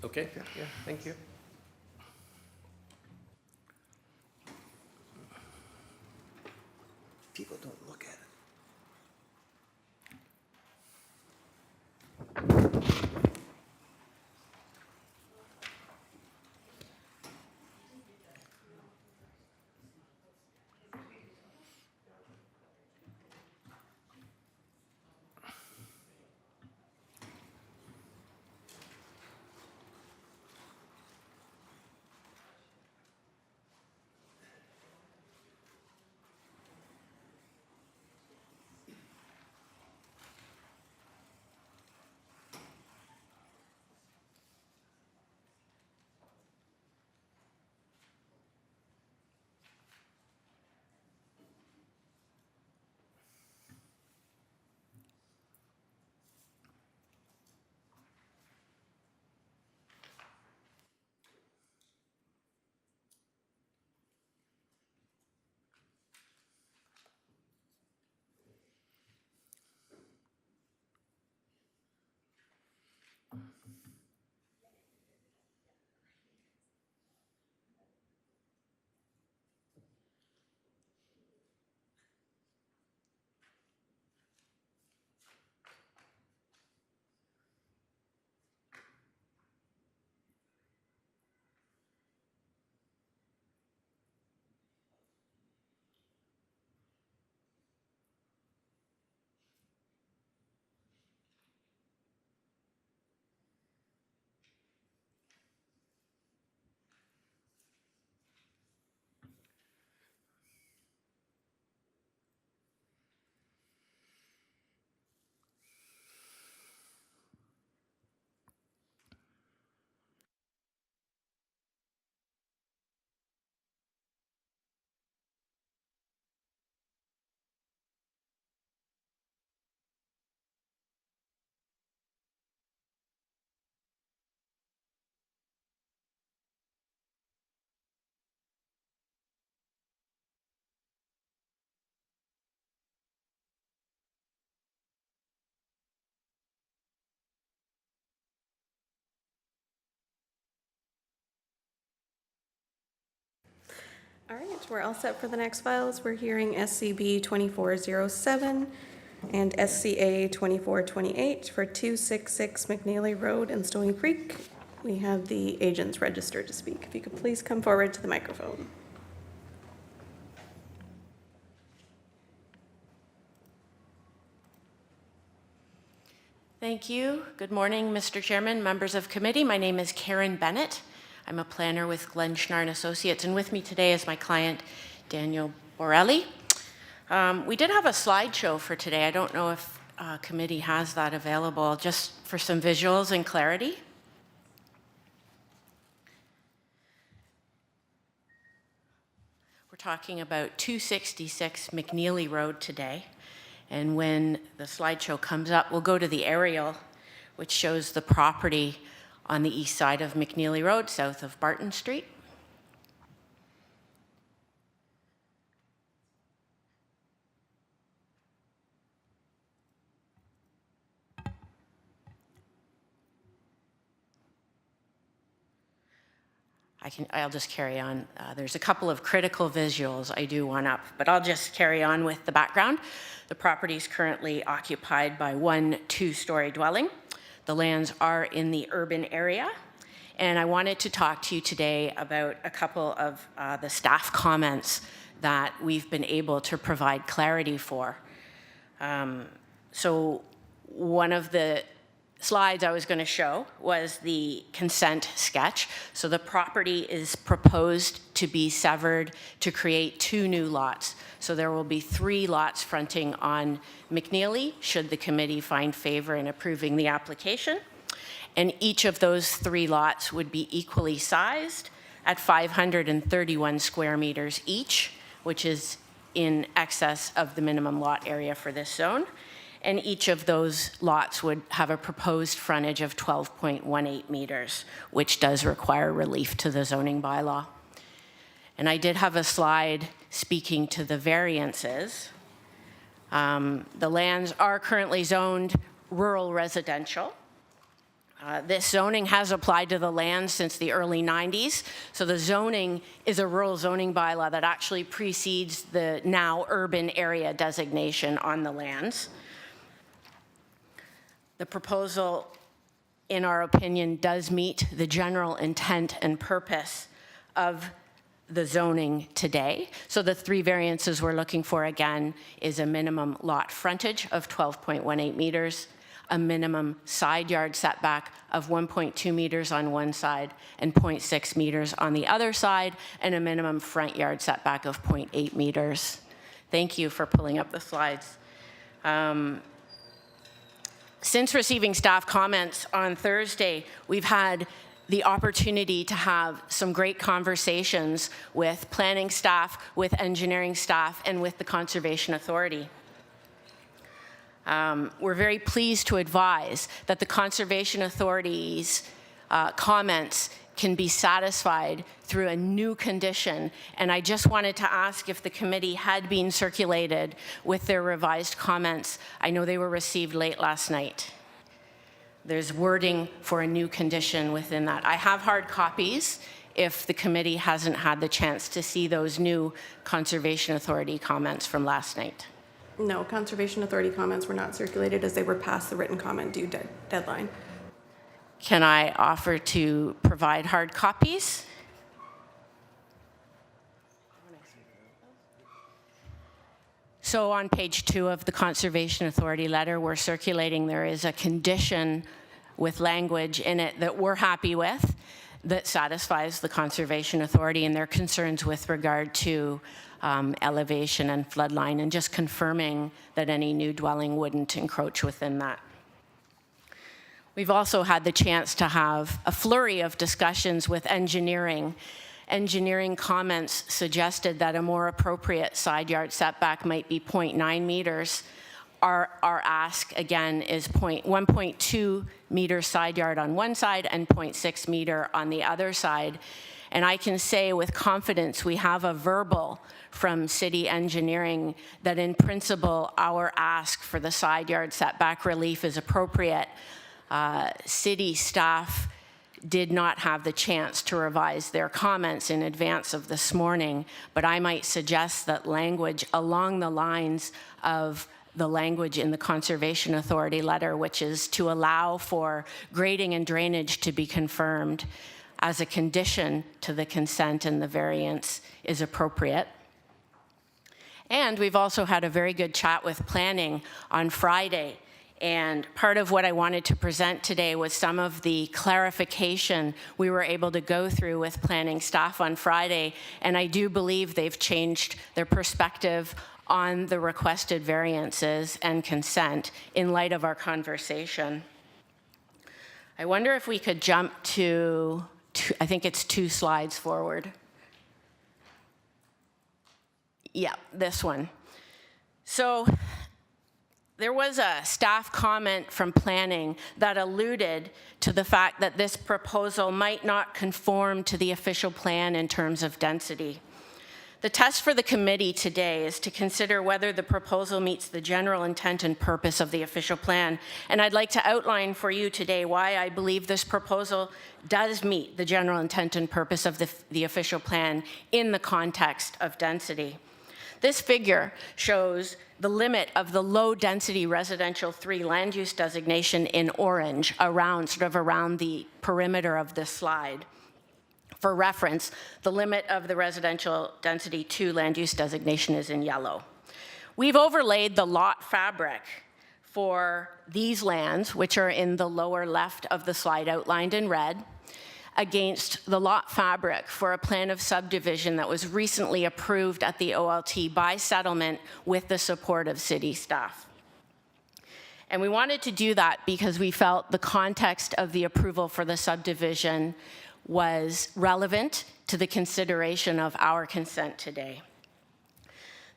Okay.
Yeah, thank you.
People don't look at it.
All right, we're all set for the next files. We're hearing SCB 2407 and SCA 2428 for 266 McNeely Road in Stony Creek. We have the agents registered to speak. If you could please come forward to the microphone.
Thank you. Good morning, Mr. Chairman, members of committee. My name is Karen Bennett. I'm a planner with Glenn Schnarr & Associates, and with me today is my client, Daniel Borelli. We did have a slideshow for today. I don't know if committee has that available, just for some visuals and clarity. We're talking about 266 McNeely Road today. And when the slideshow comes up, we'll go to the aerial, which shows the property on the east side of McNeely Road, south of Barton Street. I'll just carry on. There's a couple of critical visuals I do want up, but I'll just carry on with the background. The property is currently occupied by one two-story dwelling. The lands are in the urban area, and I wanted to talk to you today about a couple of the staff comments that we've been able to provide clarity for. So one of the slides I was going to show was the consent sketch. So the property is proposed to be severed to create two new lots. So there will be 3 lots fronting on McNeely, should the committee find favor in approving the application. And each of those 3 lots would be equally sized at 531 square meters each, which is in excess of the minimum lot area for this zone. And each of those lots would have a proposed frontage of 12.18 meters, which does require relief to the zoning bylaw. And I did have a slide speaking to the variances. The lands are currently zoned rural residential. This zoning has applied to the land since the early 90s. So the zoning is a rural zoning bylaw that actually precedes the now urban area designation on the lands. The proposal, in our opinion, does meet the general intent and purpose of the zoning today. So the 3 variances we're looking for, again, is a minimum lot frontage of 12.18 meters, a minimum side yard setback of 1.2 meters on one side and 0.6 meters on the other side, and a minimum front yard setback of 0.8 meters. Thank you for pulling up the slides. Since receiving staff comments on Thursday, we've had the opportunity to have some great conversations with planning staff, with engineering staff, and with the Conservation Authority. We're very pleased to advise that the Conservation Authority's comments can be satisfied through a new condition. And I just wanted to ask if the committee had been circulated with their revised comments. I know they were received late last night. There's wording for a new condition within that. I have hard copies if the committee hasn't had the chance to see those new Conservation Authority comments from last night.
No, Conservation Authority comments were not circulated as they were past the written comment due deadline.
Can I offer to provide hard copies? So on page 2 of the Conservation Authority letter we're circulating, there is a condition with language in it that we're happy with that satisfies the Conservation Authority and their concerns with regard to elevation and floodline, and just confirming that any new dwelling wouldn't encroach within that. We've also had the chance to have a flurry of discussions with engineering. Engineering comments suggested that a more appropriate side yard setback might be 0.9 meters. Our ask, again, is 1.2 meter side yard on one side and 0.6 meter on the other side. And I can say with confidence, we have a verbal from city engineering that in principle, our ask for the side yard setback relief is appropriate. City staff did not have the chance to revise their comments in advance of this morning, but I might suggest that language along the lines of the language in the Conservation Authority letter, which is to allow for grading and drainage to be confirmed as a condition to the consent and the variance, is appropriate. And we've also had a very good chat with planning on Friday. And part of what I wanted to present today was some of the clarification we were able to go through with planning staff on Friday. And I do believe they've changed their perspective on the requested variances and consent in light of our conversation. I wonder if we could jump to, I think it's 2 slides forward. Yeah, this one. So there was a staff comment from planning that alluded to the fact that this proposal might not conform to the official plan in terms of density. The test for the committee today is to consider whether the proposal meets the general intent and purpose of the official plan. And I'd like to outline for you today why I believe this proposal does meet the general intent and purpose of the official plan in the context of density. This figure shows the limit of the low-density residential 3 land use designation in orange around the perimeter of this slide. For reference, the limit of the residential density 2 land use designation is in yellow. We've overlaid the lot fabric for these lands, which are in the lower left of the slide outlined in red, against the lot fabric for a plan of subdivision that was recently approved at the OLT by settlement with the support of city staff. And we wanted to do that because we felt the context of the approval for the subdivision was relevant to the consideration of our consent today.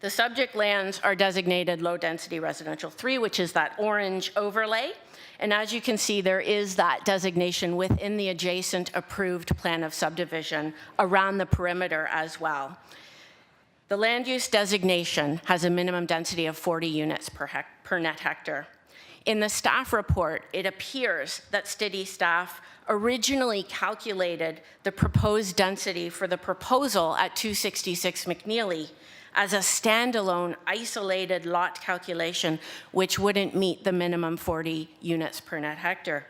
The subject lands are designated low-density residential 3, which is that orange overlay. And as you can see, there is that designation within the adjacent approved plan of subdivision around the perimeter as well. The land use designation has a minimum density of 40 units per net hectare. In the staff report, it appears that city staff originally calculated the proposed density for the proposal at 266 McNeely as a standalone isolated lot calculation, which wouldn't meet the minimum 40 units per net hectare.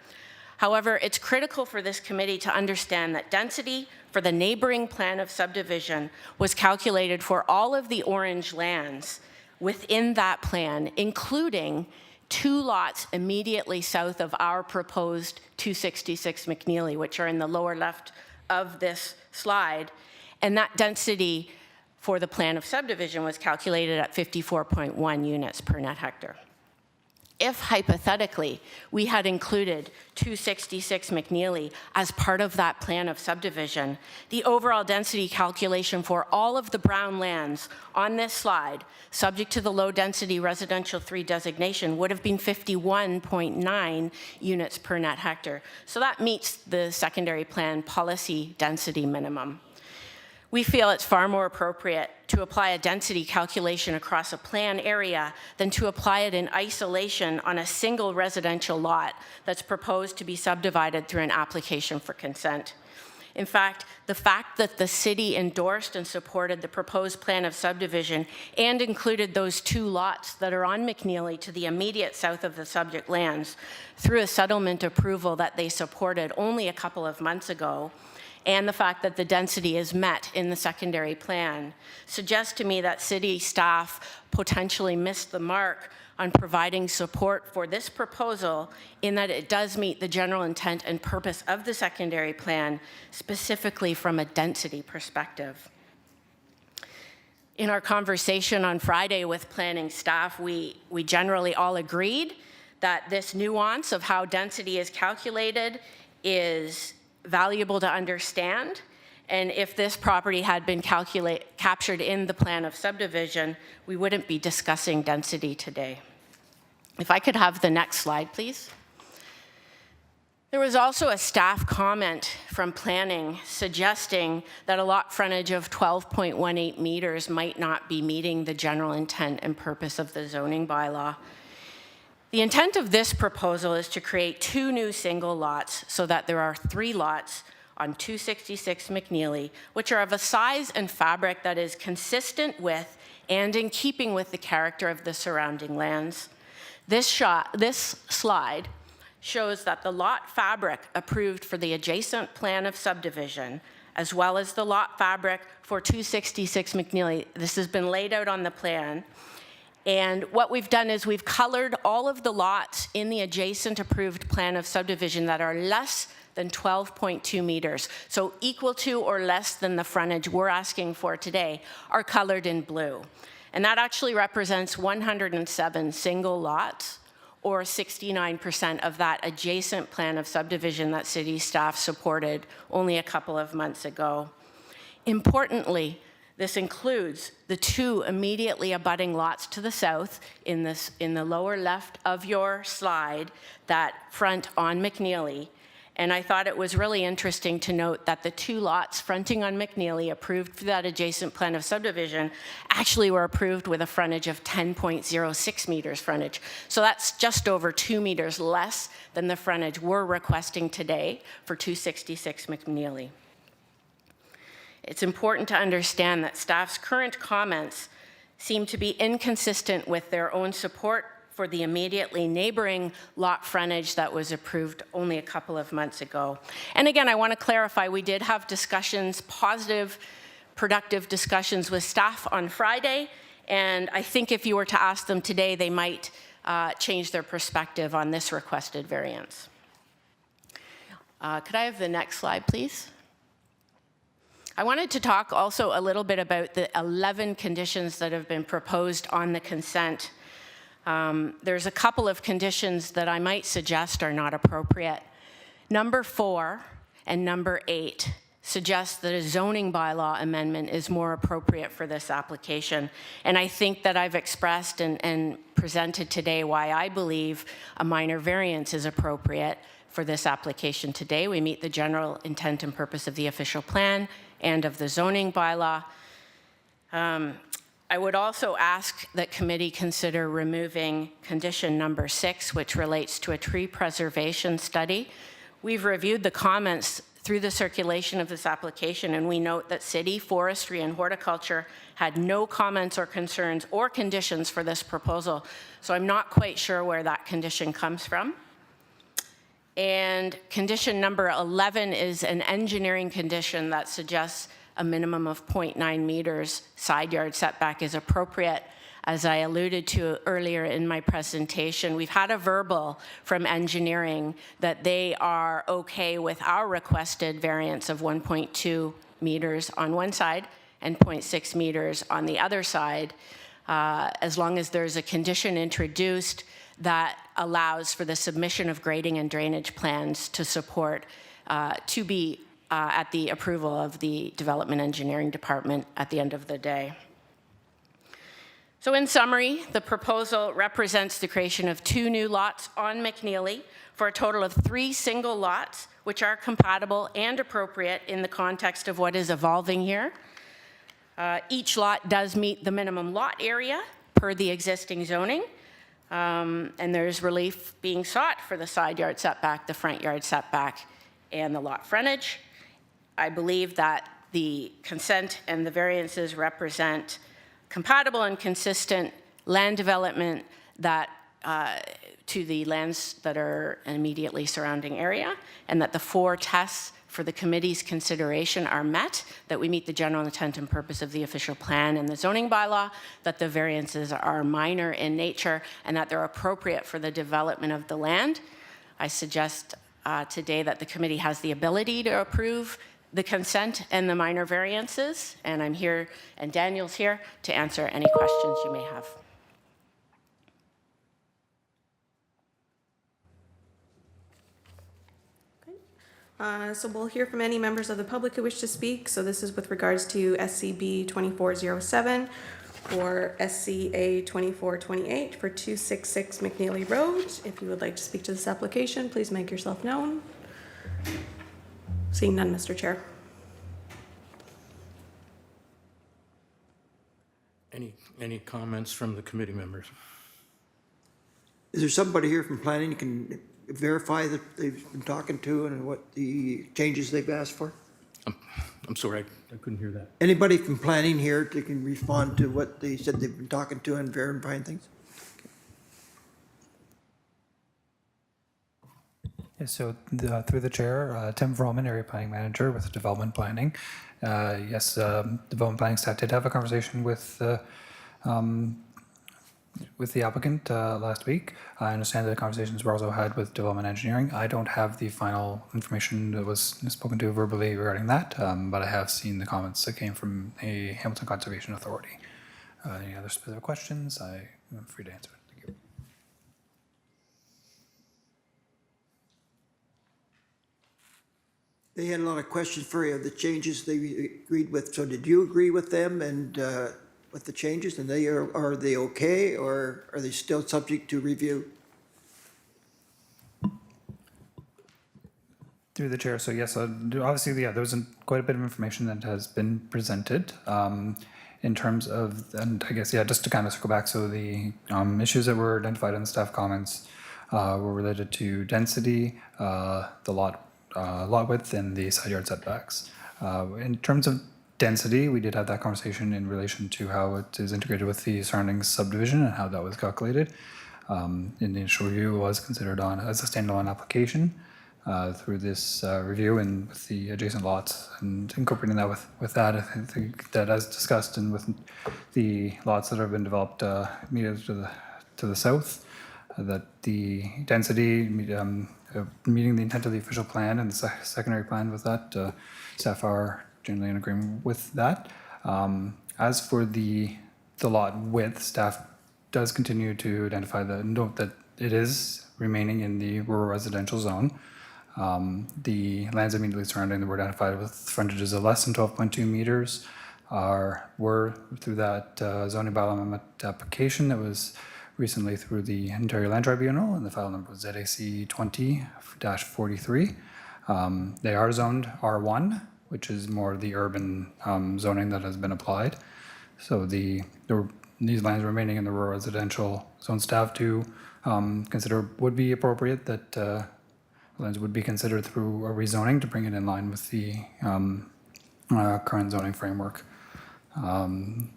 However, it's critical for this committee to understand that density for the neighboring plan of subdivision was calculated for all of the orange lands within that plan, including 2 lots immediately south of our proposed 266 McNeely, which are in the lower left of this slide. And that density for the plan of subdivision was calculated at 54.1 units per net hectare. If hypothetically we had included 266 McNeely as part of that plan of subdivision, the overall density calculation for all of the brown lands on this slide, subject to the low density residential 3 designation, would have been 51.9 units per net hectare. So that meets the secondary plan policy density minimum. We feel it's far more appropriate to apply a density calculation across a plan area than to apply it in isolation on a single residential lot that's proposed to be subdivided through an application for consent. In fact, the fact that the city endorsed and supported the proposed plan of subdivision and included those 2 lots that are on McNeely to the immediate south of the subject lands through a settlement approval that they supported only a couple of months ago, and the fact that the density is met in the secondary plan, suggests to me that city staff potentially missed the mark on providing support for this proposal in that it does meet the general intent and purpose of the secondary plan, specifically from a density perspective. In our conversation on Friday with planning staff, we generally all agreed that this nuance of how density is calculated is valuable to understand, and if this property had been captured in the plan of subdivision, we wouldn't be discussing density today. If I could have the next slide, please. There was also a staff comment from planning suggesting that a lot frontage of 12.18 meters might not be meeting the general intent and purpose of the zoning bylaw. The intent of this proposal is to create 2 new single lots so that there are 3 lots on 266 McNeely, which are of a size and fabric that is consistent with and in keeping with the character of the surrounding lands. This slide shows that the lot fabric approved for the adjacent plan of subdivision, as well as the lot fabric for 266 McNeely, this has been laid out on the plan. And what we've done is we've colored all of the lots in the adjacent approved plan of subdivision that are less than 12.2 meters, so equal to or less than the frontage we're asking for today, are colored in blue. And that actually represents 107 single lots, or 69% of that adjacent plan of subdivision that city staff supported only a couple of months ago. Importantly, this includes the 2 immediately abutting lots to the south in the lower left of your slide that front on McNeely. And I thought it was really interesting to note that the 2 lots fronting on McNeely approved for that adjacent plan of subdivision actually were approved with a frontage of 10.06 meters frontage. So that's just over 2 meters less than the frontage we're requesting today for 266 McNeely. It's important to understand that staff's current comments seem to be inconsistent with their own support for the immediately neighboring lot frontage that was approved only a couple of months ago. And again, I want to clarify, we did have discussions, positive, productive discussions with staff on Friday, and I think if you were to ask them today, they might change their perspective on this requested variance. Could I have the next slide, please? I wanted to talk also a little bit about the 11 conditions that have been proposed on the consent. There's a couple of conditions that I might suggest are not appropriate. Number 4 and number 8 suggest that a zoning bylaw amendment is more appropriate for this application. And I think that I've expressed and presented today why I believe a minor variance is appropriate for this application today. We meet the general intent and purpose of the official plan and of the zoning bylaw. I would also ask that committee consider removing condition number 6, which relates to a tree preservation study. We've reviewed the comments through the circulation of this application, and we note that city, forestry, and horticulture had no comments or concerns or conditions for this proposal. So I'm not quite sure where that condition comes from. And condition number 11 is an engineering condition that suggests a minimum of 0.9 meters side yard setback is appropriate. As I alluded to earlier in my presentation, we've had a verbal from engineering that they are okay with our requested variance of 1.2 meters on one side and 0.6 meters on the other side, as long as there's a condition introduced that allows for the submission of grading and drainage plans to support, to be at the approval of the Development Engineering Department at the end of the day. So in summary, the proposal represents the creation of 2 new lots on McNeely for a total of 3 single lots, which are compatible and appropriate in the context of what is evolving here. Each lot does meet the minimum lot area per the existing zoning, and there's relief being sought for the side yard setback, the front yard setback, and the lot frontage. I believe that the consent and the variances represent compatible and consistent land development that to the lands that are immediately surrounding area, and that the 4 tests for the committee's consideration are met, that we meet the general intent and purpose of the official plan and the zoning bylaw, that the variances are minor in nature, and that they're appropriate for the development of the land. I suggest today that the committee has the ability to approve the consent and the minor variances, and I'm here, and Daniel's here, to answer any questions you may have.
So we'll hear from any members of the public who wish to speak. So this is with regards to SCB 2407 or SCA 2428 for 266 McNeely Road. If you would like to speak to this application, please make yourself known. Seeing none, Mr. Chair.
Any comments from the committee members?
Is there somebody here from planning who can verify that they've been talking to and what the changes they've asked for?
I'm sorry, I couldn't hear that.
Anybody from planning here that can respond to what they said they've been talking to and verifying things?
Yeah, so through the chair, Tim Vroman, Area Planning Manager with Development Planning. Yes, Development Planning staff did have a conversation with the applicant last week. I understand that the conversations were also had with Development Engineering. I don't have the final information that was spoken to verbally regarding that, but I have seen the comments that came from the Hamilton Conservation Authority. Any other specific questions? I am free to answer. Thank you.
They had a lot of questions for you, the changes they agreed with. So did you agree with them and with the changes? And are they okay, or are they still subject to review?
Through the chair, so yes, obviously, yeah, there was quite a bit of information that has been presented in terms of, and I guess, yeah, just to kind of circle back, so the issues that were identified in the staff comments were related to density, the lot width, and the side yard setbacks. In terms of density, we did have that conversation in relation to how it is integrated with the surrounding subdivision and how that was calculated. In the initial review, it was considered on as a standalone application. Through this review and with the adjacent lots and incorporating that with that, I think that as discussed and with the lots that have been developed immediately to the south, that the density meeting the intent of the official plan and the secondary plan with that, staff are generally in agreement with that. As for the lot width, staff does continue to identify note that it is remaining in the rural residential zone. The lands immediately surrounding that were identified with frontages of less than 12.2 meters were through that zoning bylaw amendment application that was recently through the Ontario Land Tribunal, and the file number was ZAC 20-43. They are zoned R1, which is more the urban zoning that has been applied. So these lands remaining in the rural residential zone, staff do consider would be appropriate that lands would be considered through a rezoning to bring it in line with the current zoning framework.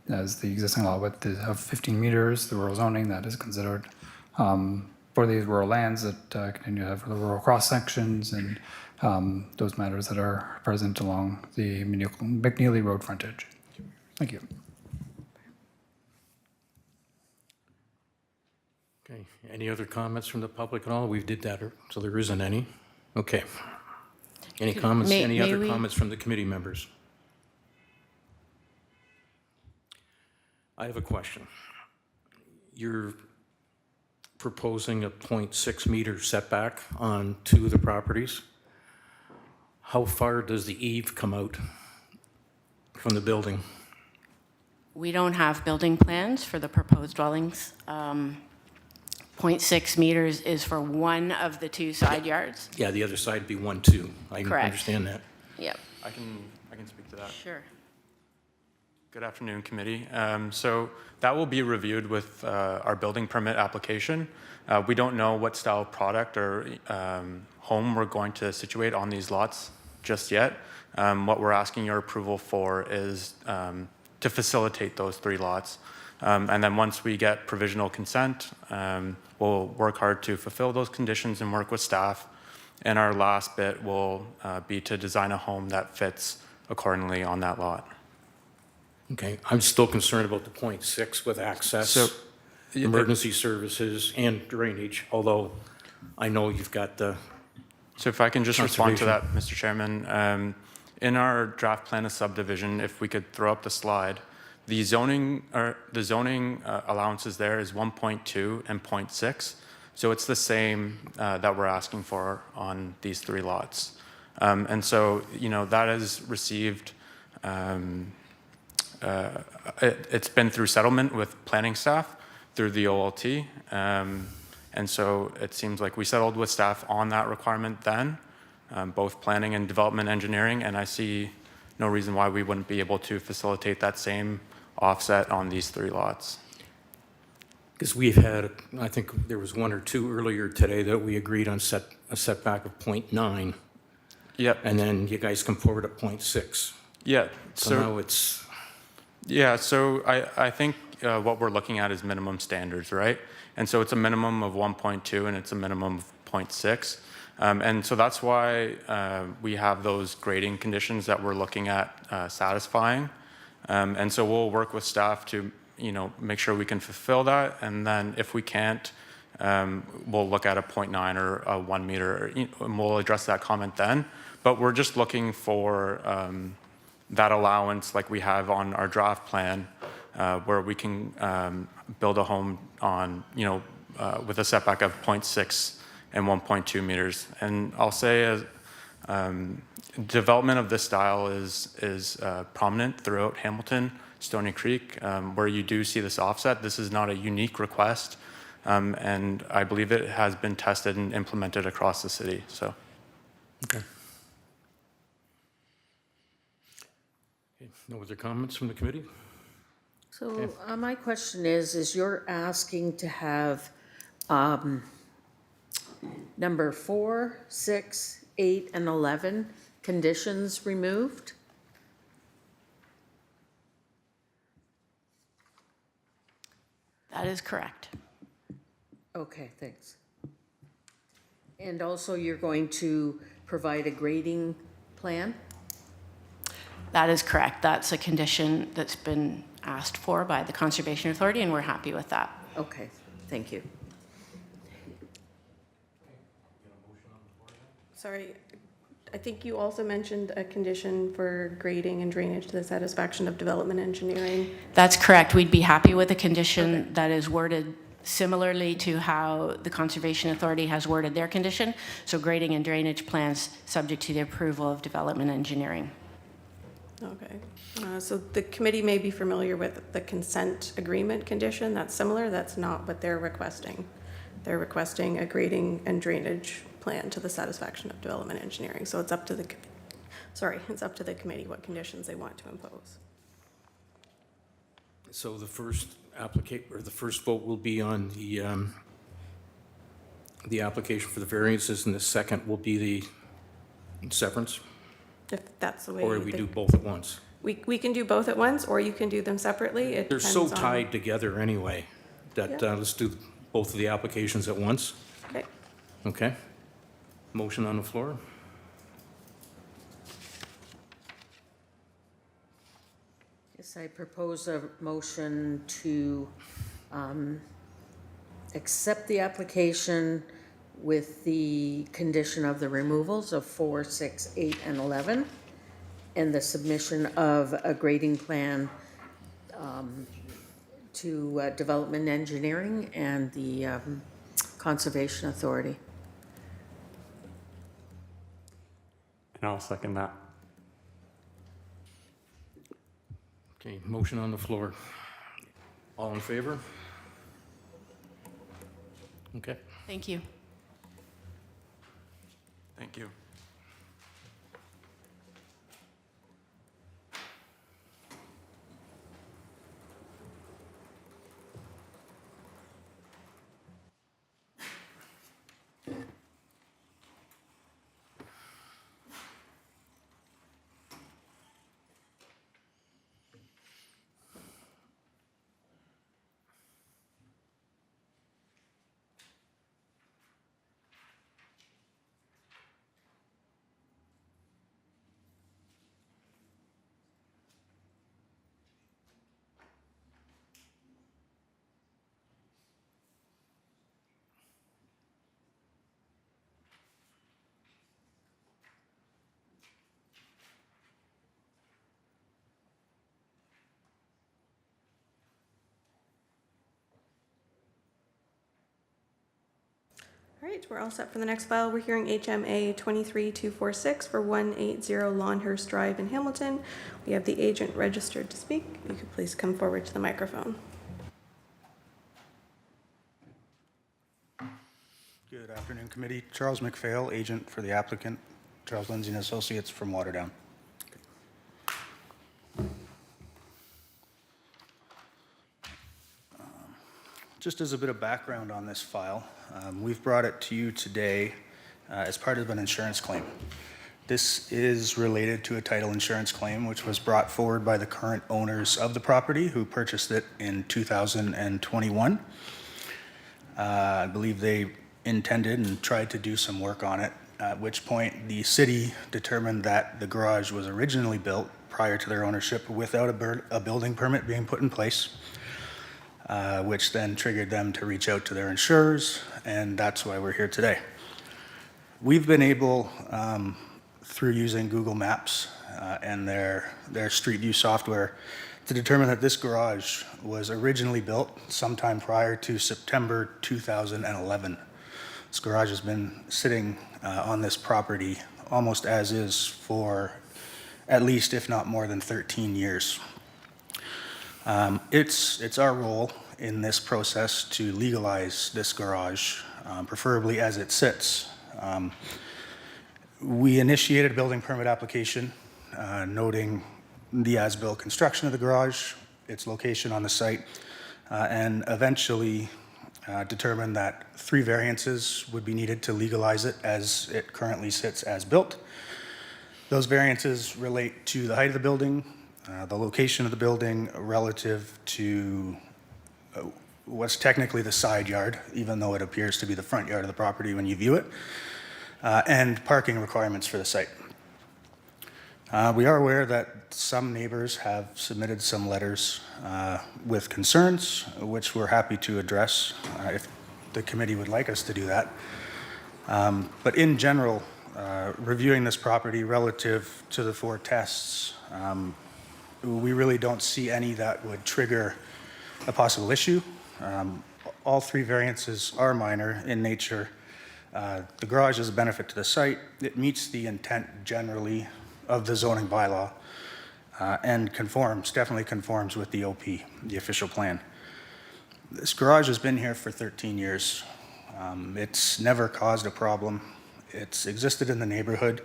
As the existing lot width is of 15 meters, the rural zoning that is considered for these rural lands that continue to have the rural cross sections and those matters that are present along the McNeely Road frontage. Thank you.
Okay, any other comments from the public at all? We did that, so there isn't any. Okay. Any comments, any other comments from the committee members? I have a question. You're proposing a 0.6 meter setback on two of the properties. How far does the eave come out from the building?
We don't have building plans for the proposed dwellings. 0.6 meters is for one of the two side yards.
Yeah, the other side would be 1.2. I
Correct.
understand that.
Yep.
I can speak to that.
Sure.
Good afternoon, committee. So that will be reviewed with our building permit application. We don't know what style of product or home we're going to situate on these lots just yet. What we're asking your approval for is to facilitate those three lots. And then once we get provisional consent, we'll work hard to fulfill those conditions and work with staff. And our last bit will be to design a home that fits accordingly on that lot.
Okay, I'm still concerned about the 0.6 with access, emergency services, and drainage, although I know you've got the
So if I can just respond to that, Mr. Chairman. In our draft plan of subdivision, if we could throw up the slide, the zoning allowances there is 1.2 and 0.6. So it's the same that we're asking for on these three lots. And so, that has received, it's been through settlement with planning staff through the OLT. And so it seems like we settled with staff on that requirement then, both planning and development engineering, and I see no reason why we wouldn't be able to facilitate that same offset on these three lots.
Because we've had, I think there was one or two earlier today that we agreed on a setback of 0.9,
Yep.
and then you guys come forward at 0.6.
Yeah.
So now it's,
Yeah, so I think what we're looking at is minimum standards, right? And so it's a minimum of 1.2 and it's a minimum of 0.6. And so that's why we have those grading conditions that we're looking at satisfying. And so we'll work with staff to, make sure we can fulfill that. And then if we can't, we'll look at a 0.9 or a 1 meter, and we'll address that comment then. But we're just looking for that allowance like we have on our draft plan, where we can build a home on, with a setback of 0.6 and 1.2 meters. And I'll say development of this style is prominent throughout Hamilton, Stony Creek, where you do see this offset. This is not a unique request, and I believe it has been tested and implemented across the city. So,
okay. No other comments from the committee?
So my question is you're asking to have number 4, 6, 8, and 11 conditions removed?
That is correct.
Okay, thanks. And also you're going to provide a grading plan?
That is correct. That's a condition that's been asked for by the Conservation Authority, and we're happy with that.
Okay, thank you.
Sorry, I think you also mentioned a condition for grading and drainage to the satisfaction of development engineering.
That's correct. We'd be happy with a condition that is worded similarly to how the Conservation Authority has worded their condition. So grading and drainage plans subject to the approval of development engineering.
Okay, so the committee may be familiar with the consent agreement condition. That's similar. That's not what they're requesting. They're requesting a grading and drainage plan to the satisfaction of development engineering. So it's up to the, it's up to the committee what conditions they want to impose.
So the first the first vote will be on the application for the variances, and the second will be the severance?
If that's the way.
Or we do both at once?
We can do both at once, or you can do them separately. It
They're so
depends on-
tied together anyway, that let's do both of the applications at once.
Okay.
Okay. Motion on the floor.
Yes, I propose a motion to accept the application with the condition of the removals of 4, 6, 8, and 11, and the submission of a grading plan to Development Engineering and the Conservation Authority.
and I'll second that.
Okay, motion on the floor. All in favor? Okay.
Thank you.
Thank you.
All right, we're all set for the next file. We're hearing HMA 23246 for 180 Longhurst Drive in Hamilton. We have the agent registered to speak. You could please come forward to the microphone.
Good afternoon, committee. Charles McPhail, agent for the applicant, Charles Lindsay and Associates from Waterdown. Just as a bit of background on this file, we've brought it to you today as part of an insurance claim. This is related to a title insurance claim which was brought forward by the current owners of the property who purchased it in 2021. I believe they intended and tried to do some work on it, at which point the city determined that the garage was originally built prior to their ownership without a building permit being put in place, which then triggered them to reach out to their insurers, and that's why we're here today. We've been able, through using Google Maps and their Street View software, to determine that this garage was originally built sometime prior to September 2011. This garage has been sitting on this property almost as is for at least, if not more than 13 years. It's our role in this process to legalize this garage, preferably as it sits. We initiated a building permit application noting the as-built construction of the garage, its location on the site, and eventually determined that 3 variances would be needed to legalize it as it currently sits as built. Those variances relate to the height of the building, the location of the building relative to what's technically the side yard, even though it appears to be the front yard of the property when you view it, and parking requirements for the site. We are aware that some neighbors have submitted some letters with concerns, which we're happy to address if the committee would like us to do that. But in general, reviewing this property relative to the 4 tests, we really don't see any that would trigger a possible issue. All 3 variances are minor in nature. The garage is a benefit to the site. It meets the intent generally of the zoning bylaw and definitely conforms with the OP, the official plan. This garage has been here for 13 years. It's never caused a problem. It's existed in the neighborhood.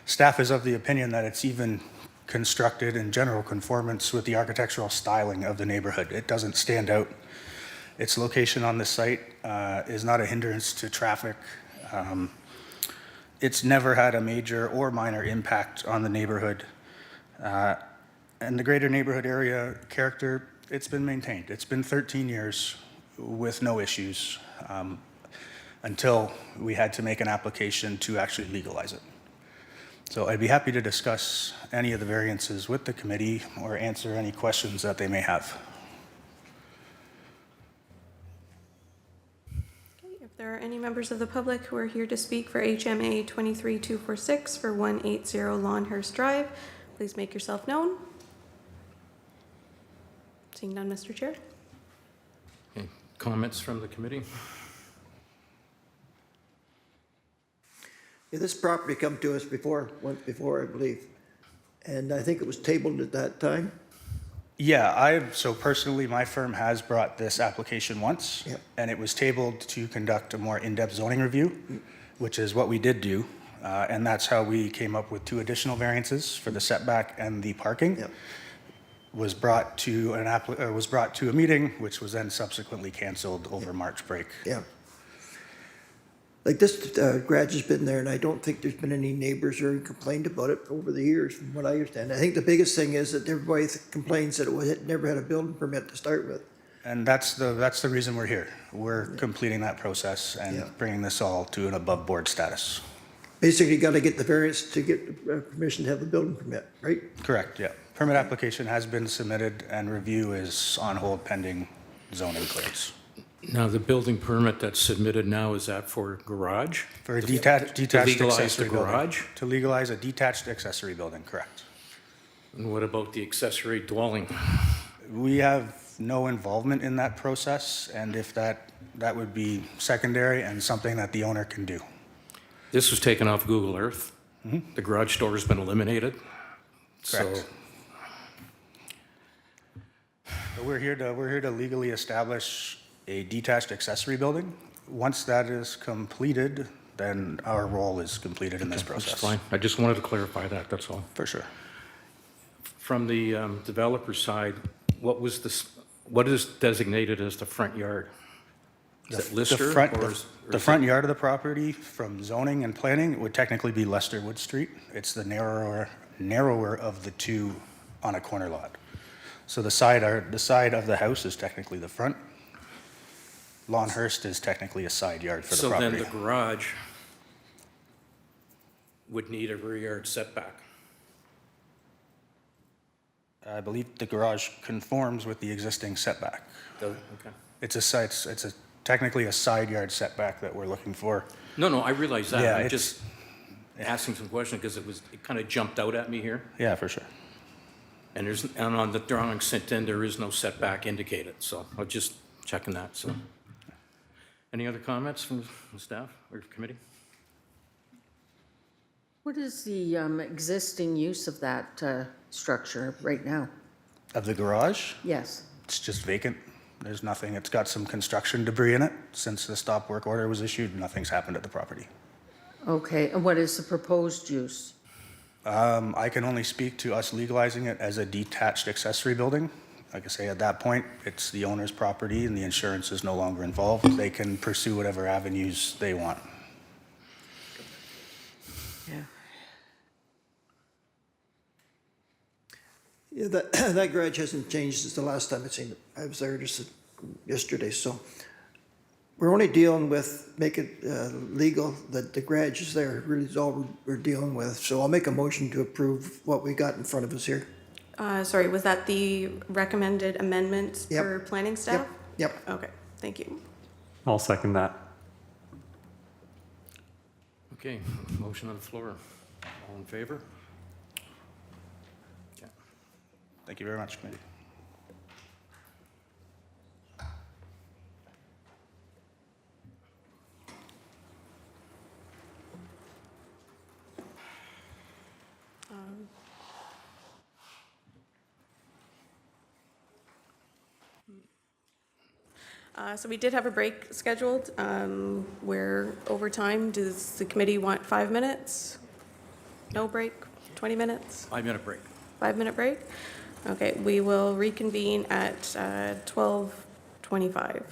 Staff is of the opinion that it's even constructed in general conformance with the architectural styling of the neighborhood. It doesn't stand out. Its location on the site is not a hindrance to traffic. It's never had a major or minor impact on the neighborhood. And the greater neighborhood area character, it's been maintained. It's been 13 years with no issues until we had to make an application to actually legalize it. So I'd be happy to discuss any of the variances with the committee or answer any questions that they may have.
If there are any members of the public who are here to speak for HMA 23246 for 180 Longhurst Drive, please make yourself known. Seeing none, Mr. Chair.
Okay. Comments from the committee?
Yeah, this property come to us once before, I believe. And I think it was tabled at that time.
Yeah, so personally, my firm has brought this application once,
Yep.
and it was tabled to conduct a more in-depth zoning review, which is what we did do. And that's how we came up with 2 additional variances for the setback and the parking.
Yep.
Was brought to a meeting, which was then subsequently canceled over March break.
Yeah. Like this garage has been there, and I don't think there's been any neighbors who complained about it over the years, from what I understand. I think the biggest thing is that everybody complains that it never had a building permit to start with.
And that's the reason we're here. We're completing that process and bringing this all to an above board status.
Basically, you got to get the variance to get permission to have the building permit, right?
Correct, yeah. Permit application has been submitted and review is on hold pending zoning clearance.
Now, the building permit that's submitted now, is that for garage?
For a detached
legalize
accessory
the
building.
garage?
To legalize a detached accessory building, correct.
And what about the accessory dwelling?
We have no involvement in that process, and if that would be secondary and something that the owner can do.
This was taken off Google Earth.
Mm-hmm.
The garage door has been eliminated.
Correct.
So
But we're here to legally establish a detached accessory building. Once that is completed, then our role is completed in this process.
that's fine. I just wanted to clarify that, that's all.
For sure.
From the developer side, what is designated as the front yard? Is it Lister?
The front yard of the property from zoning and planning would technically be Lesterwood Street. It's the narrower of the two on a corner lot. So the side of the house is technically the front. Longhurst is technically a side yard for the property.
So then the garage would need a rear yard setback.
I believe the garage conforms with the existing setback.
Okay.
It's technically a side yard setback that we're looking for.
No, I realize that.
Yeah,
I'm
it's-
just asking some questions because it kind of jumped out at me here.
Yeah, for sure.
And on the drawing sent in, there is no setback indicated, so I'm just checking that, so. Any other comments from the staff or committee?
What is the existing use of that structure right now?
Of the garage,
Yes.
it's just vacant. There's nothing. It's got some construction debris in it. Since the stop work order was issued, nothing's happened at the property.
Okay, and what is the proposed use?
I can only speak to us legalizing it as a detached accessory building. Like I say, at that point, it's the owner's property and the insurance is no longer involved. They can pursue whatever avenues they want.
Yeah.
Yeah, that garage hasn't changed since the last time I seen it. I was there just yesterday, so we're only dealing with, make it legal, that the garage is there, really is all we're dealing with. So I'll make a motion to approve what we got in front of us here.
Sorry, was that the recommended amendments
Yep.
for planning staff?
Yep.
Okay, thank you.
I'll second that.
Okay, motion on the floor. All in favor?
Thank you very much, committee.
So we did have a break scheduled. We're over time. Does the committee want 5 minutes? No break? 20 minutes?
5-minute break.
5-minute break? Okay, we will reconvene at 12:25.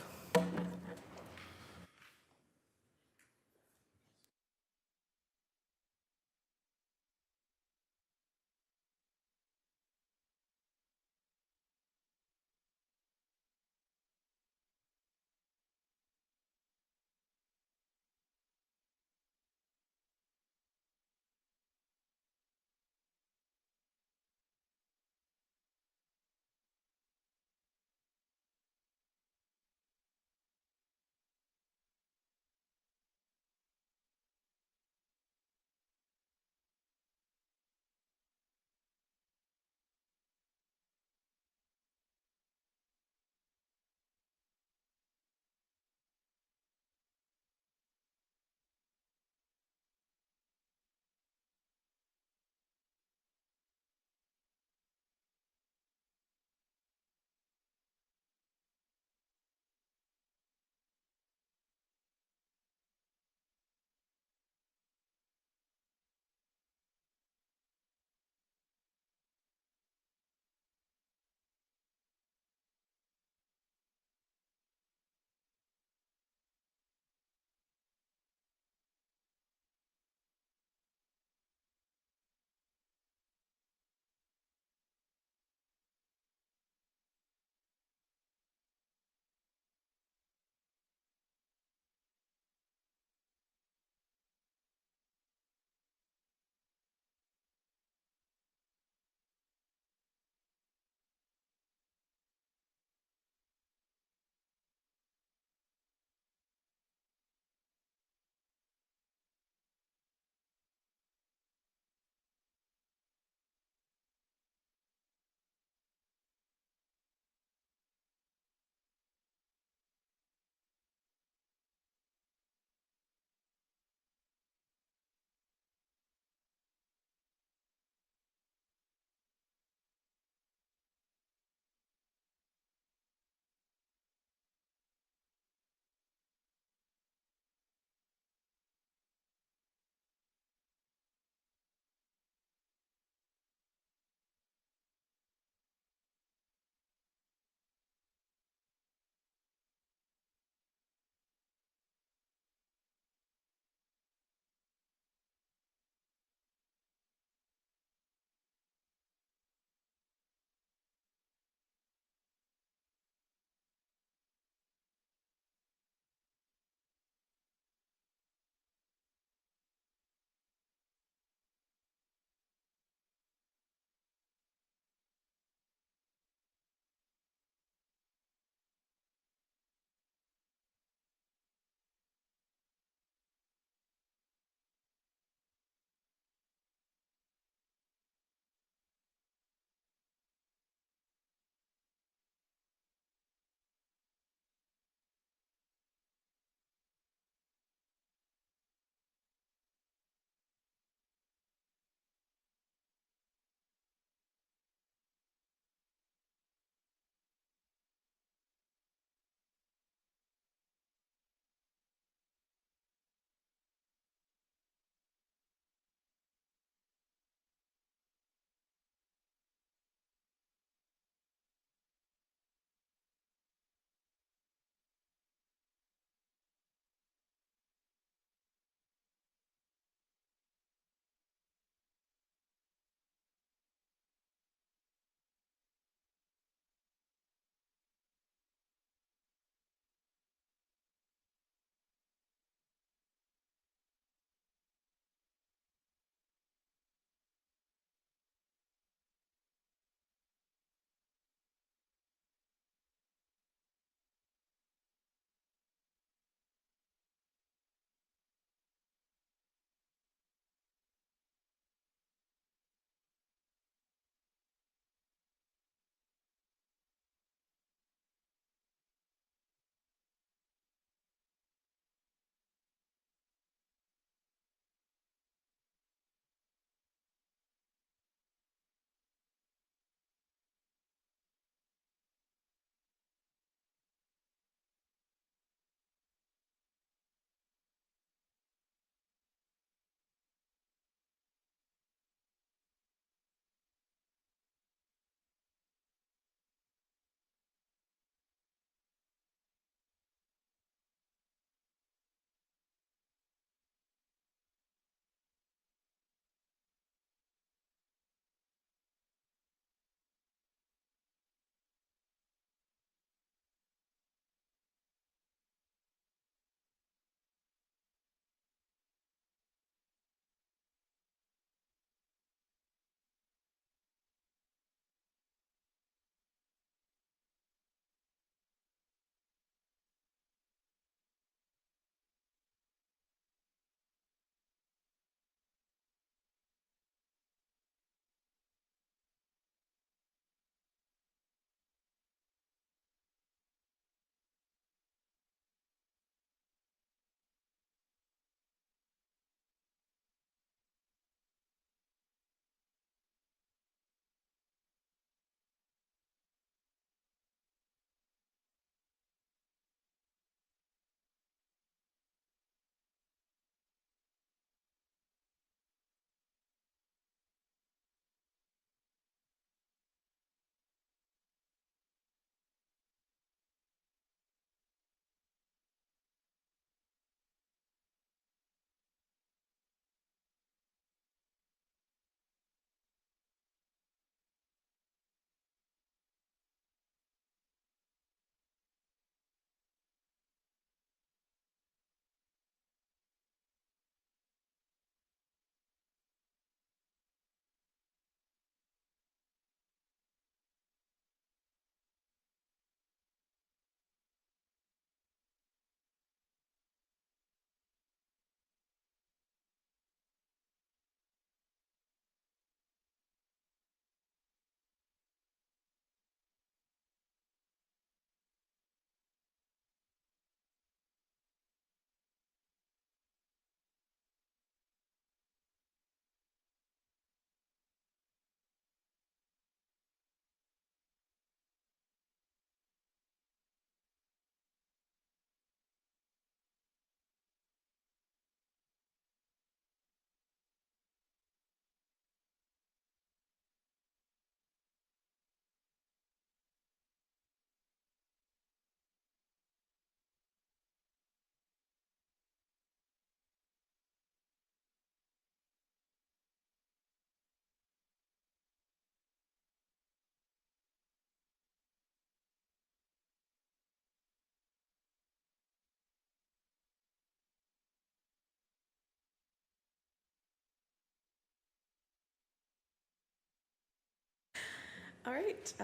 All right,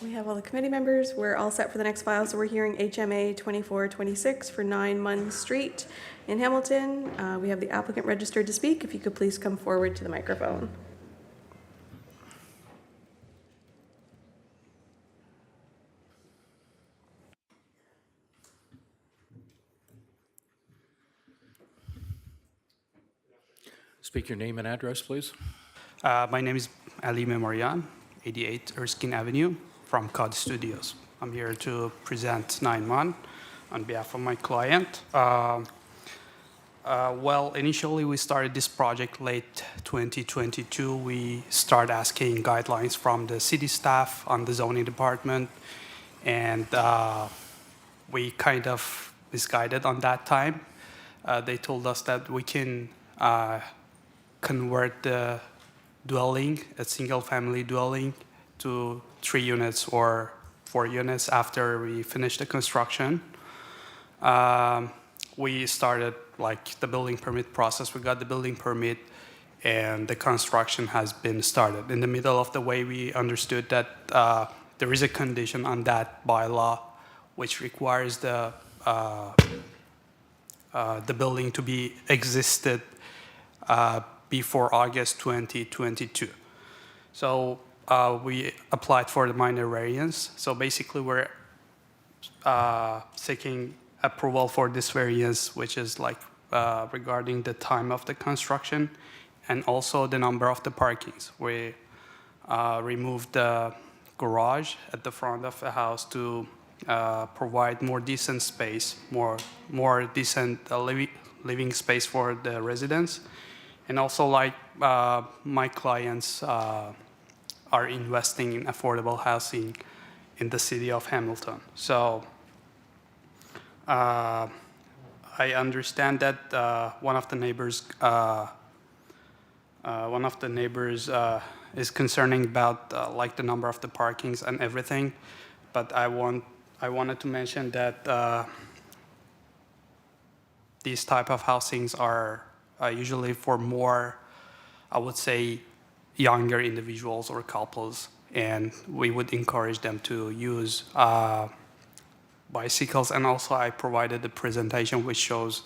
we have all the committee members. We're all set for the next file, so we're hearing HMA 2426 for 9 Munn Street in Hamilton. We have the applicant registered to speak. If you could please come forward to the microphone.
Speak your name and address, please.
My name is Ali Memorian, 88 Erskine Avenue from COD Studios. I'm here to present 9 Munn on behalf of my client. Well, initially we started this project late 2022. We started asking guidelines from the city staff on the zoning department, and we kind of misguided on that time. They told us that we can convert the dwelling, a single-family dwelling, to 3 units or 4 units after we finish the construction. We started like the building permit process. We got the building permit, and the construction has been started. In the middle of the way, we understood that there is a condition on that bylaw which requires the building to be existed before August 2022. So we applied for the minor variance. So basically we're seeking approval for this variance, which is like regarding the time of the construction and also the number of the parkings. We removed the garage at the front of the house to provide more decent space, more decent living space for the residents. And also, like, my clients are investing in affordable housing in the city of Hamilton. So I understand that one of the neighbors is concerning about like the number of the parkings and everything. But I wanted to mention that these type of housings are usually for more, I would say, younger individuals or couples, and we would encourage them to use bicycles. And also I provided a presentation which shows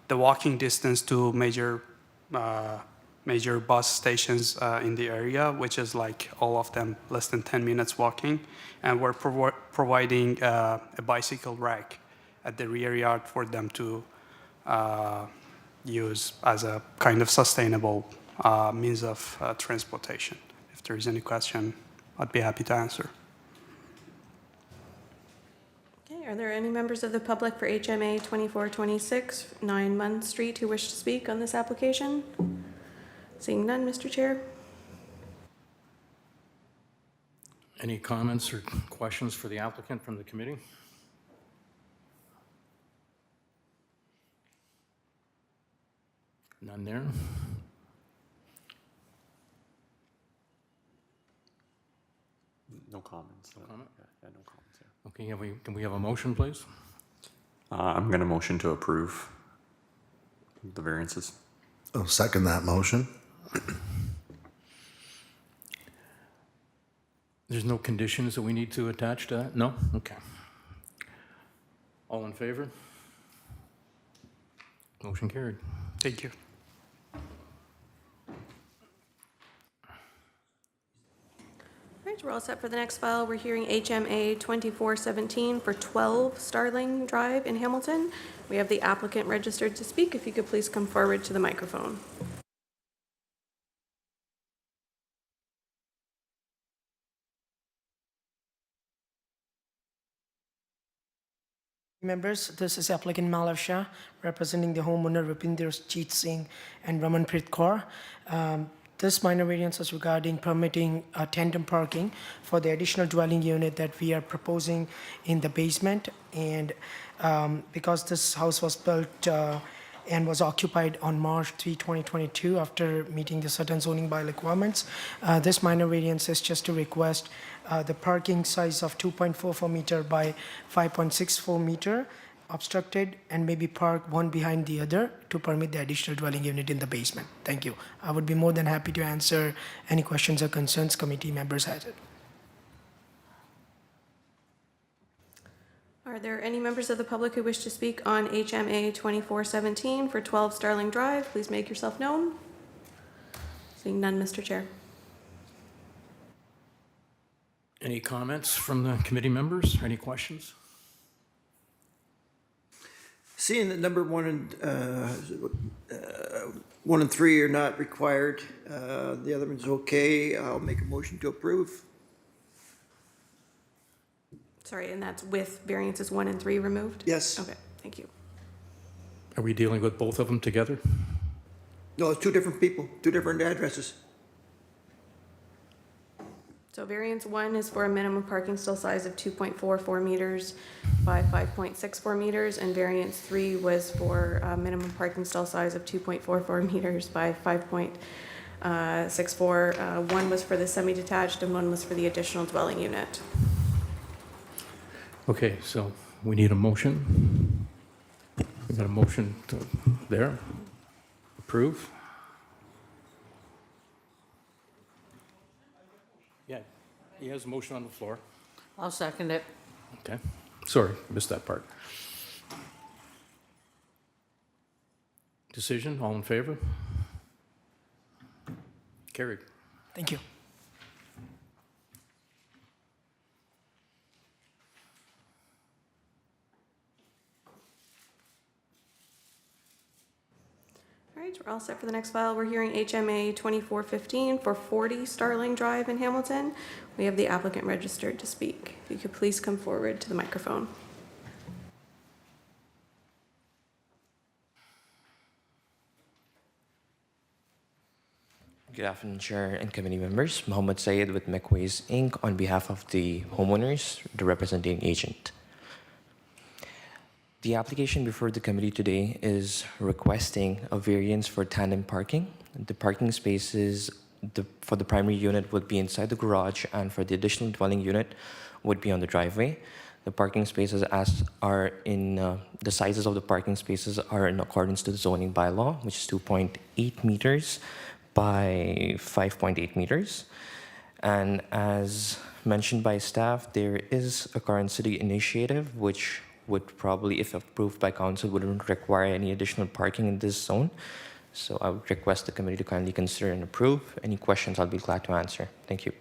the walking distance to major bus stations in the area, which is like all of them less than 10 minutes walking. And we're providing a bicycle rack at the rear yard for them to use as a kind of sustainable means of transportation. If there is any question, I'd be happy to answer.
Okay, are there any members of the public for HMA 2426, 9 Munn Street who wish to speak on this application? Seeing none, Mr. Chair.
Any comments or questions for the applicant from the committee? None there.
No comments.
No comment?
Yeah, no comments. Yeah.
Okay, can we have a motion, please?
I'm going to motion to approve the variances.
I'll second that motion.
There's no conditions that we need to attach to that? No? Okay. All in favor? Motion carried.
Thank you.
All right, we're all set for the next file. We're hearing HMA 2417 for 12 Starling Drive in Hamilton. We have the applicant registered to speak. If you could please come forward to the microphone.
Members, this is applicant Malav Shah, representing the homeowner Rupinder Jeet Singh and Ramanpreet Kaur. This minor variance is regarding permitting tandem parking for the additional dwelling unit that we are proposing in the basement. And because this house was built and was occupied on March 3, 2022, after meeting the certain zoning by requirements, this minor variance is just to request the parking size of 2.44 meter by 5.64 meter obstructed and maybe park one behind the other to permit the additional dwelling unit in the basement. Thank you. I would be more than happy to answer any questions or concerns committee members had.
Are there any members of the public who wish to speak on HMA 2417 for 12 Starling Drive? Please make yourself known. Seeing none, Mr. Chair.
Any comments from the committee members? Any questions?
Seeing that number 1 and 3 are not required, the other one's okay, I'll make a motion to approve.
Sorry, and that's with variances 1 and 3 removed?
Yes.
Okay, thank you.
Are we dealing with both of them together?
No, it's two different people, two different addresses.
So variance 1 is for a minimum parking stall size of 2.44 meters by 5.64 meters, and variance 3 was for a minimum parking stall size of 2.44 meters by 5.64. One was for the semi-detached and one was for the additional dwelling unit.
Okay, so we need a motion. We got a motion there. Approve. Yeah, he has a motion on the floor.
I'll second it.
Okay, sorry, missed that part. Decision, all in favor? Carried.
Thank you.
All right, we're all set for the next file. We're hearing HMA 2415 for 40 Starling Drive in Hamilton. We have the applicant registered to speak. If you could please come forward to the microphone.
Good afternoon, Chair and committee members. Mohammed Sayed with McWays Inc. on behalf of the homeowners, the representing agent. The application before the committee today is requesting a variance for tandem parking. The parking spaces for the primary unit would be inside the garage, and for the additional dwelling unit would be on the driveway. The parking spaces the sizes of the parking spaces are in accordance to the zoning bylaw, which is 2.8 meters by 5.8 meters. And as mentioned by staff, there is a current city initiative which would probably, if approved by council, wouldn't require any additional parking in this zone. So I would request the committee to kindly consider and approve. Any questions, I'll be glad to answer. Thank you.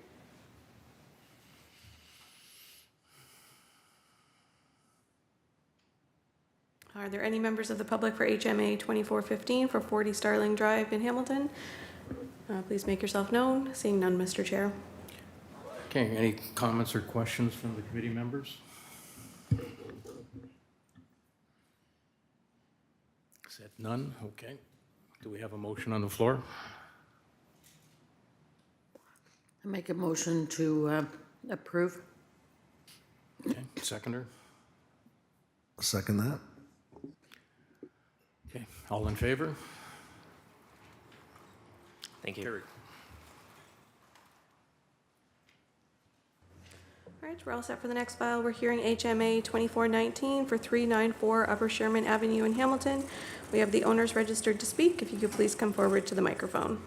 Are there any members of the public for HMA 2415 for 40 Starling Drive in Hamilton? Please make yourself known. Seeing none, Mr. Chair.
Okay, any comments or questions from the committee members? Said none, okay. Do we have a motion on the floor?
I make a motion to approve.
Okay, seconder?
I'll second that.
Okay, all in favor?
Thank you.
Carried.
All right, we're all set for the next file. We're hearing HMA 2419 for 394 Upper Sherman Avenue in Hamilton. We have the owners registered to speak. If you could please come forward to the microphone.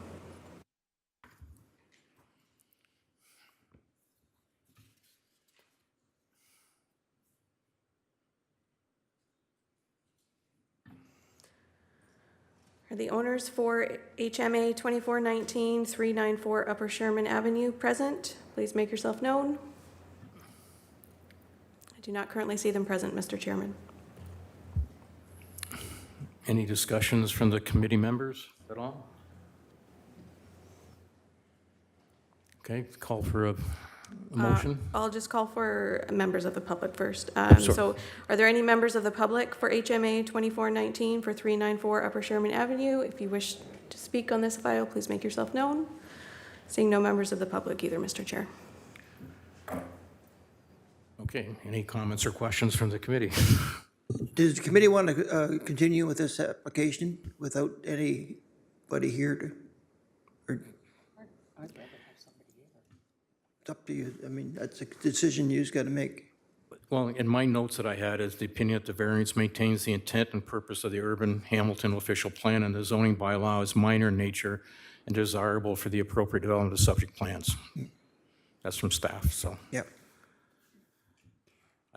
Are the owners for HMA 2419 394 Upper Sherman Avenue present? Please make yourself known. I do not currently see them present, Mr. Chairman.
Any discussions from the committee members at all? Okay, call for a motion.
I'll just call for members of the public first.
Sorry.
So are there any members of the public for HMA 2419 for 394 Upper Sherman Avenue? If you wish to speak on this file, please make yourself known. Seeing no members of the public either, Mr. Chair.
Okay, any comments or questions from the committee?
Does the committee want to continue with this application without anybody here to, or? It's up to you. I mean, that's a decision you've got to make.
Well, in my notes that I had is the opinion that the variance maintains the intent and purpose of the urban Hamilton official plan, and the zoning bylaw is minor in nature and desirable for the appropriate development of subject plans. That's from staff, so.
Yep.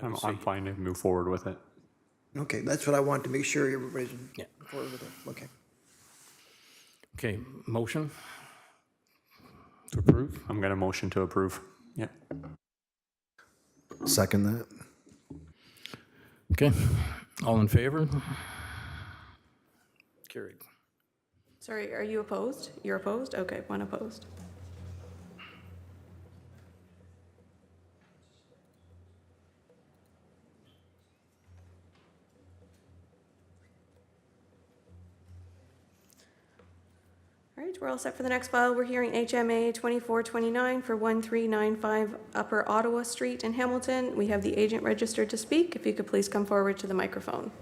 I'm fine to move forward with it.
Okay, that's what I want to make sure everybody's
Yeah.
forward with it. Okay.
Okay, motion to approve?
I'm going to motion to approve. Yeah.
Second that.
Okay, all in favor? Carried.
Sorry, are you opposed? You're opposed? Okay, one opposed. All right, we're all set for the next file. We're hearing HMA 2429 for 1395 Upper Ottawa Street in Hamilton. We have the agent registered to speak. If you could please come forward to the microphone.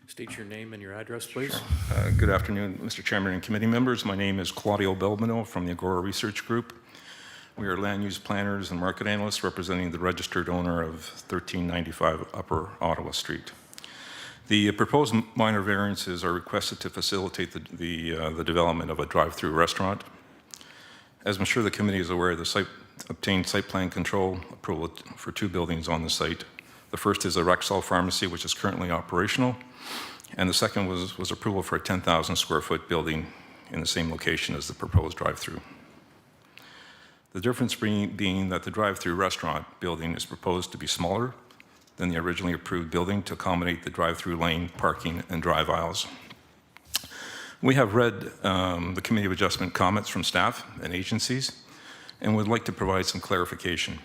State your name and your address, please.
Good afternoon, Mr. Chairman and committee members. My name is Claudio Belbino from the Agora Research Group. We are land use planners and market analysts representing the registered owner of 1395 Upper Ottawa Street. The proposed minor variances are requested to facilitate the development of a drive-through restaurant. As I'm sure the committee is aware, the site obtained site plan control approval for 2 buildings on the site. The first is a Rexall Pharmacy, which is currently operational, and the second was approval for a 10,000 square foot building in the same location as the proposed drive-through. The difference being that the drive-through restaurant building is proposed to be smaller than the originally approved building to accommodate the drive-through lane, parking, and drive aisles. We have read the Committee of Adjustment comments from staff and agencies and would like to provide some clarification.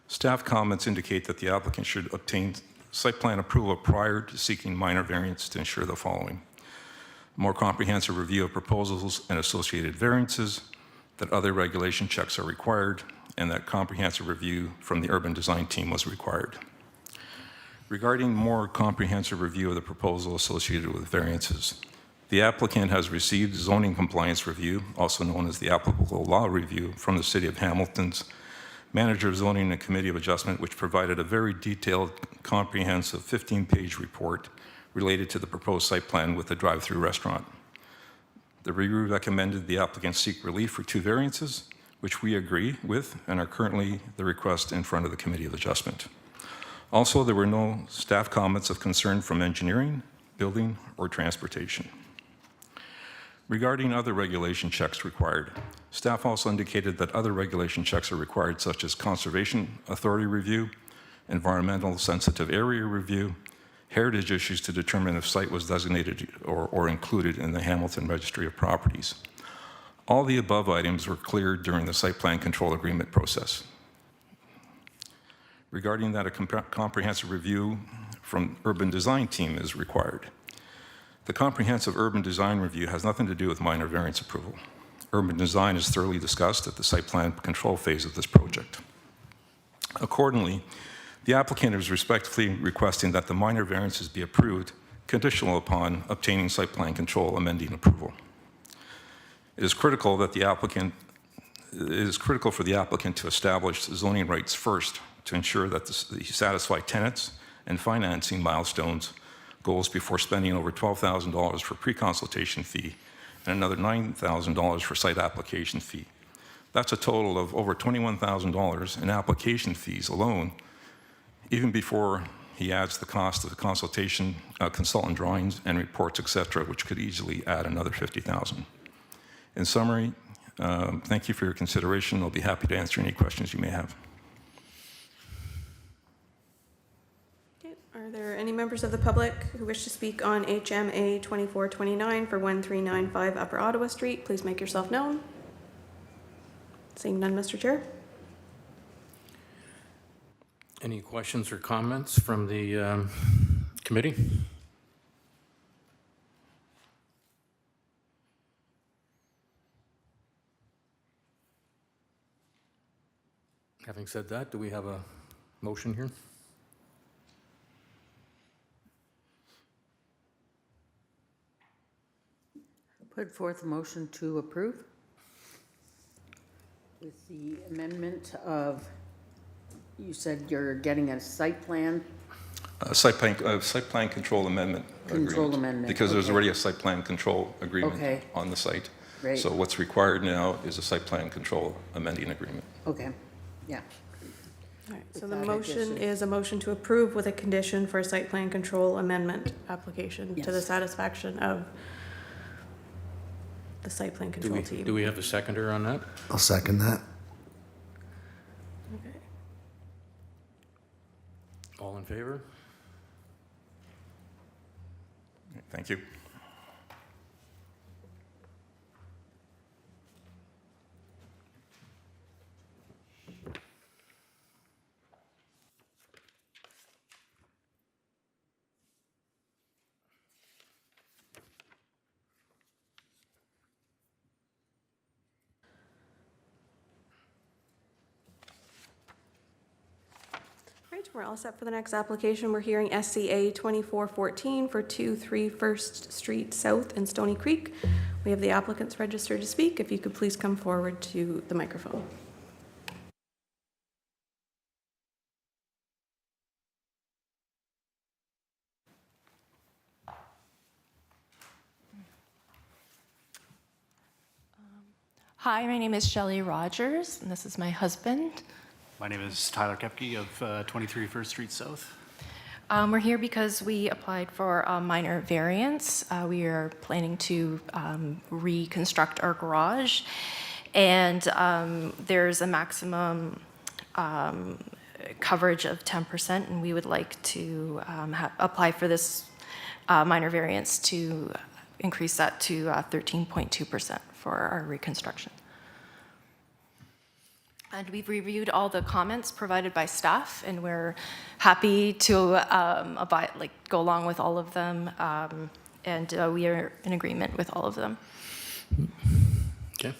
Staff comments indicate that the applicant should obtain site plan approval prior to seeking minor variance to ensure the following: more comprehensive review of proposals and associated variances, that other regulation checks are required, and that comprehensive review from the urban design team was required. Regarding more comprehensive review of the proposal associated with variances, the applicant has received zoning compliance review, also known as the applicable law review, from the City of Hamilton's Manager of Zoning and Committee of Adjustment, which provided a very detailed, comprehensive 15-page report related to the proposed site plan with the drive-through restaurant. The review recommended the applicant seek relief for 2 variances, which we agree with and are currently the request in front of the Committee of Adjustment. Also, there were no staff comments of concern from engineering, building, or transportation. Regarding other regulation checks required, staff also indicated that other regulation checks are required, such as Conservation Authority review, environmental sensitive area review, heritage issues to determine if site was designated or included in the Hamilton Registry of Properties. All the above items were cleared during the site plan control agreement process. Regarding that, a comprehensive review from urban design team is required. The comprehensive urban design review has nothing to do with minor variance approval. Urban design is thoroughly discussed at the site plan control phase of this project. Accordingly, the applicant is respectfully requesting that the minor variances be approved, conditional upon obtaining site plan control amending approval. It is critical for the applicant to establish zoning rights first to ensure that they satisfy tenants and financing milestones goals before spending over $12,000 for pre-consultation fee and another $9,000 for site application fee. That's a total of over $21,000 in application fees alone, even before he adds the cost of the consultation, consultant drawings and reports, etc., which could easily add another $50,000. In summary, thank you for your consideration. I'll be happy to answer any questions you may have.
Okay. Are there any members of the public who wish to speak on HMA 2429 for 1395 Upper Ottawa Street? Please make yourself known. Seeing none, Mr. Chair.
Any questions or comments from the committee? Having said that, do we have a motion here?
Put forth a motion to approve with the amendment of You said you're getting a site plan?
Site plan control amendment.
Control
agreement,
amendment,
Because there's
okay.
already a site plan control agreement
Okay.
on the site.
Great.
So what's required now is a site plan control amending agreement.
Okay, yeah.
All right, so
With
the
that
motion
addition.
is a motion to approve with a condition for a site plan control amendment application to the
Yes.
satisfaction of the site plan control team.
Do we have a seconder on that?
I'll second that.
Okay.
All in favor?
Thank you.
Right, we're all set for the next application. We're hearing SCA 2414 for 2-3 First Street South in Stony Creek. We have the applicants registered to speak. If you could please come forward to the microphone.
Hi, my name is Shelley Rogers, and this is my husband.
My name is Tyler Kepke of 23 First Street South.
We're here because we applied for a minor variance. We are planning to reconstruct our garage, and there's a maximum coverage of 10%, and we would like to apply for this minor variance to increase that to 13.2% for our reconstruction. And we've reviewed all the comments provided by staff, and we're happy to go along with all of them, and we are in agreement with all of them.
Okay.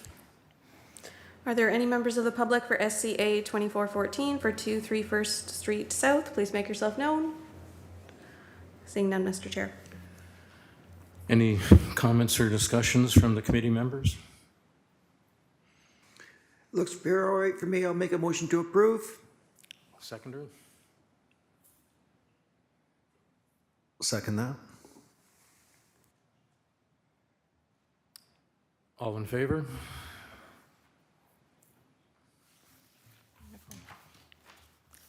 Are there any members of the public for SCA 2414 for 2-3 First Street South? Please make yourself known. Seeing none, Mr. Chair.
Any comments or discussions from the committee members?
Looks fair, all right for me. I'll make a motion to approve.
Seconder?
Second that.
All in favor?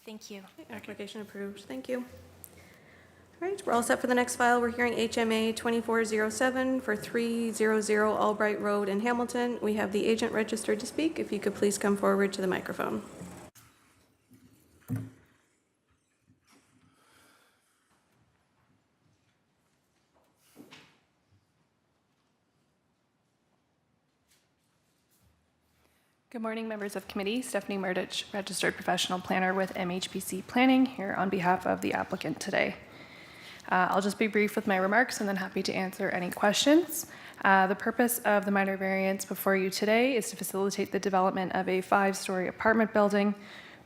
Thank you.
Application approved. Thank you. All right, we're all set for the next file. We're hearing HMA 2407 for 300 Albright Road in Hamilton. We have the agent registered to speak. If you could please come forward to the microphone.
Good morning, members of committee. Stephanie Murdich, registered professional planner with MHPC Planning, here on behalf of the applicant today. I'll just be brief with my remarks and then happy to answer any questions. The purpose of the minor variance before you today is to facilitate the development of a 5-story apartment building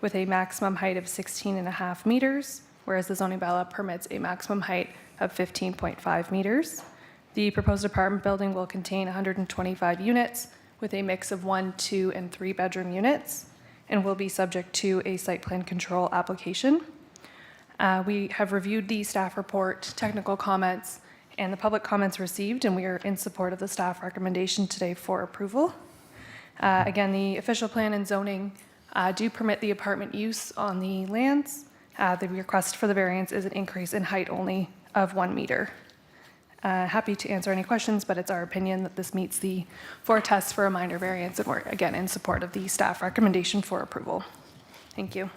with a maximum height of 16.5 meters, whereas the zoning bylaw permits a maximum height of 15.5 meters. The proposed apartment building will contain 125 units with a mix of 1, 2, and 3 bedroom units, and will be subject to a site plan control application. We have reviewed the staff report, technical comments, and the public comments received, and we are in support of the staff recommendation today for approval. Again, the official plan and zoning do permit the apartment use on the lands. The request for the variance is an increase in height only of 1 meter. Happy to answer any questions, but it's our opinion that this meets the 4 tests for a minor variance, and we're again in support of the staff recommendation for approval. Thank you.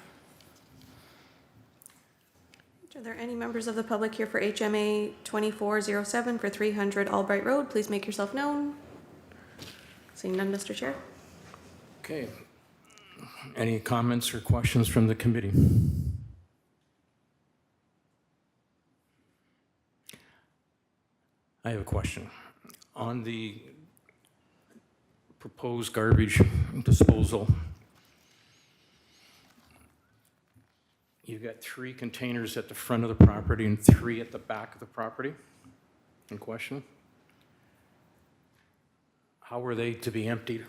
Are there any members of the public here for HMA 2407 for 300 Albright Road? Please make yourself known. Seeing none, Mr. Chair.
Okay. Any comments or questions from the committee? I have a question. On the proposed garbage disposal, you've got 3 containers at the front of the property and 3 at the back of the property in question. How were they to be emptied?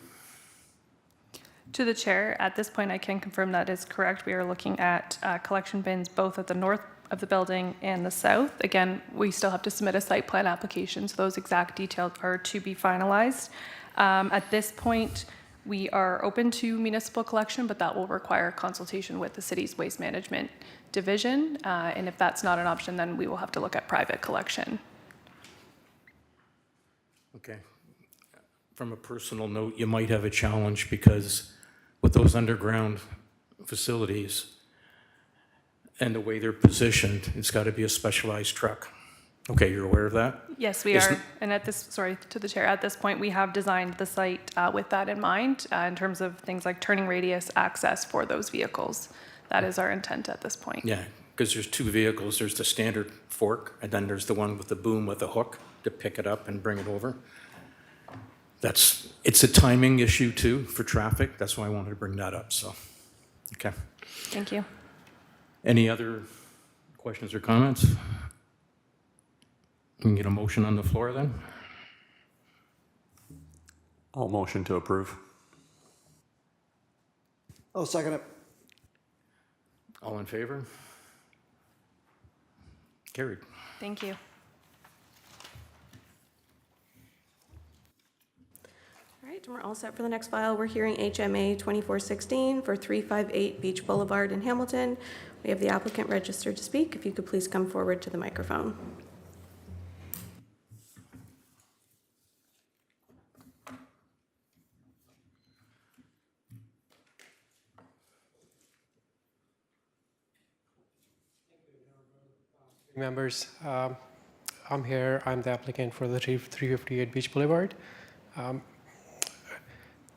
To the chair, at this point, I can confirm that is correct. We are looking at collection bins both at the north of the building and the south. Again, we still have to submit a site plan application, so those exact details are to be finalized. At this point, we are open to municipal collection, but that will require consultation with the city's waste management division. And if that's not an option, then we will have to look at private collection.
Okay. From a personal note, you might have a challenge because with those underground facilities and the way they're positioned, it's got to be a specialized truck. Okay, you're aware of that?
Yes, we are. And at this, sorry, to the chair, at this point, we have designed the site with that in mind in terms of things like turning radius, access for those vehicles. That is our intent at this point.
Yeah, because there's two vehicles. There's the standard fork, and then there's the one with the boom with the hook to pick it up and bring it over. It's a timing issue too for traffic. That's why I wanted to bring that up, so, okay.
Thank you.
Any other questions or comments? We can get a motion on the floor then?
I'll motion to approve.
I'll second it.
All in favor? Carried.
Thank you.
All right, and we're all set for the next file. We're hearing HMA 2416 for 358 Beach Boulevard in Hamilton. We have the applicant registered to speak. If you could please come forward to the microphone.
Members, I'm here. I'm the applicant for the 358 Beach Boulevard.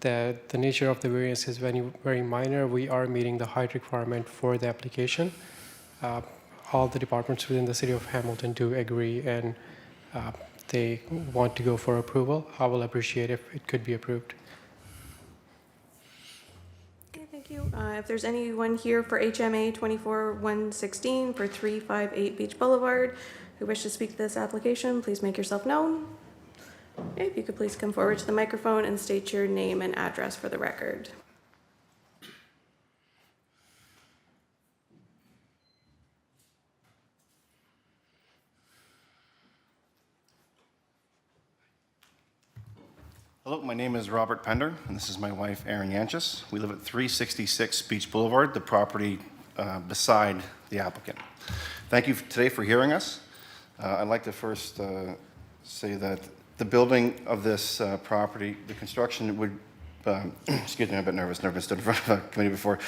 The nature of the variance is very minor. We are meeting the height requirement for the application. All the departments within the city of Hamilton do agree, and they want to go for approval. I will appreciate if it could be approved.
Okay, thank you. If there's anyone here for HMA 24116 for 358 Beach Boulevard who wish to speak to this application, please make yourself known. Okay, if you could please come forward to the microphone and state your name and address for the record.
Hello, my name is Robert Pender, and this is my wife, Erin Yanchus. We live at 366 Beach Boulevard, the property beside the applicant. Thank you today for hearing us. I'd like to first say that the building of this property, the construction would, excuse me, I'm a bit nervous, never stood in front of a committee before.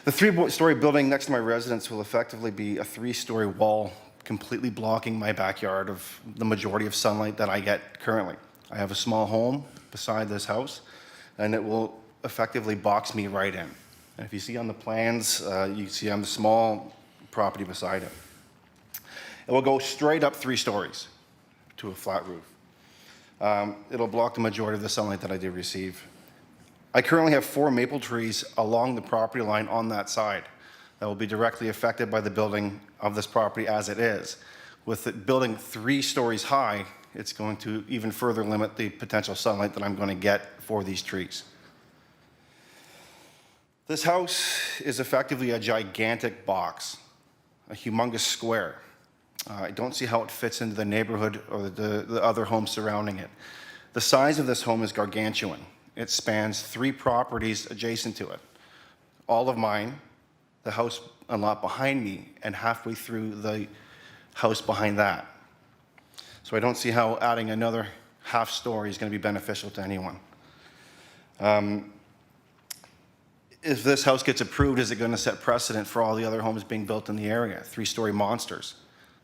The three-story building next to my residence will effectively be a three-story wall completely blocking my backyard of the majority of sunlight that I get currently. I have a small home beside this house, and it will effectively box me right in. And if you see on the plans, you see on the small property beside it. It will go straight up 3 stories to a flat roof. It'll block the majority of the sunlight that I do receive. I currently have 4 maple trees along the property line on that side that will be directly affected by the building of this property as it is. With it building 3 stories high, it's going to even further limit the potential sunlight that I'm going to get for these trees. This house is effectively a gigantic box, a humongous square. I don't see how it fits into the neighborhood or the other homes surrounding it. The size of this home is gargantuan. It spans 3 properties adjacent to it. All of mine, the house and lot behind me, and halfway through the house behind that. So I don't see how adding another half story is going to be beneficial to anyone. If this house gets approved, is it going to set precedent for all the other homes being built in the area? 3-story monsters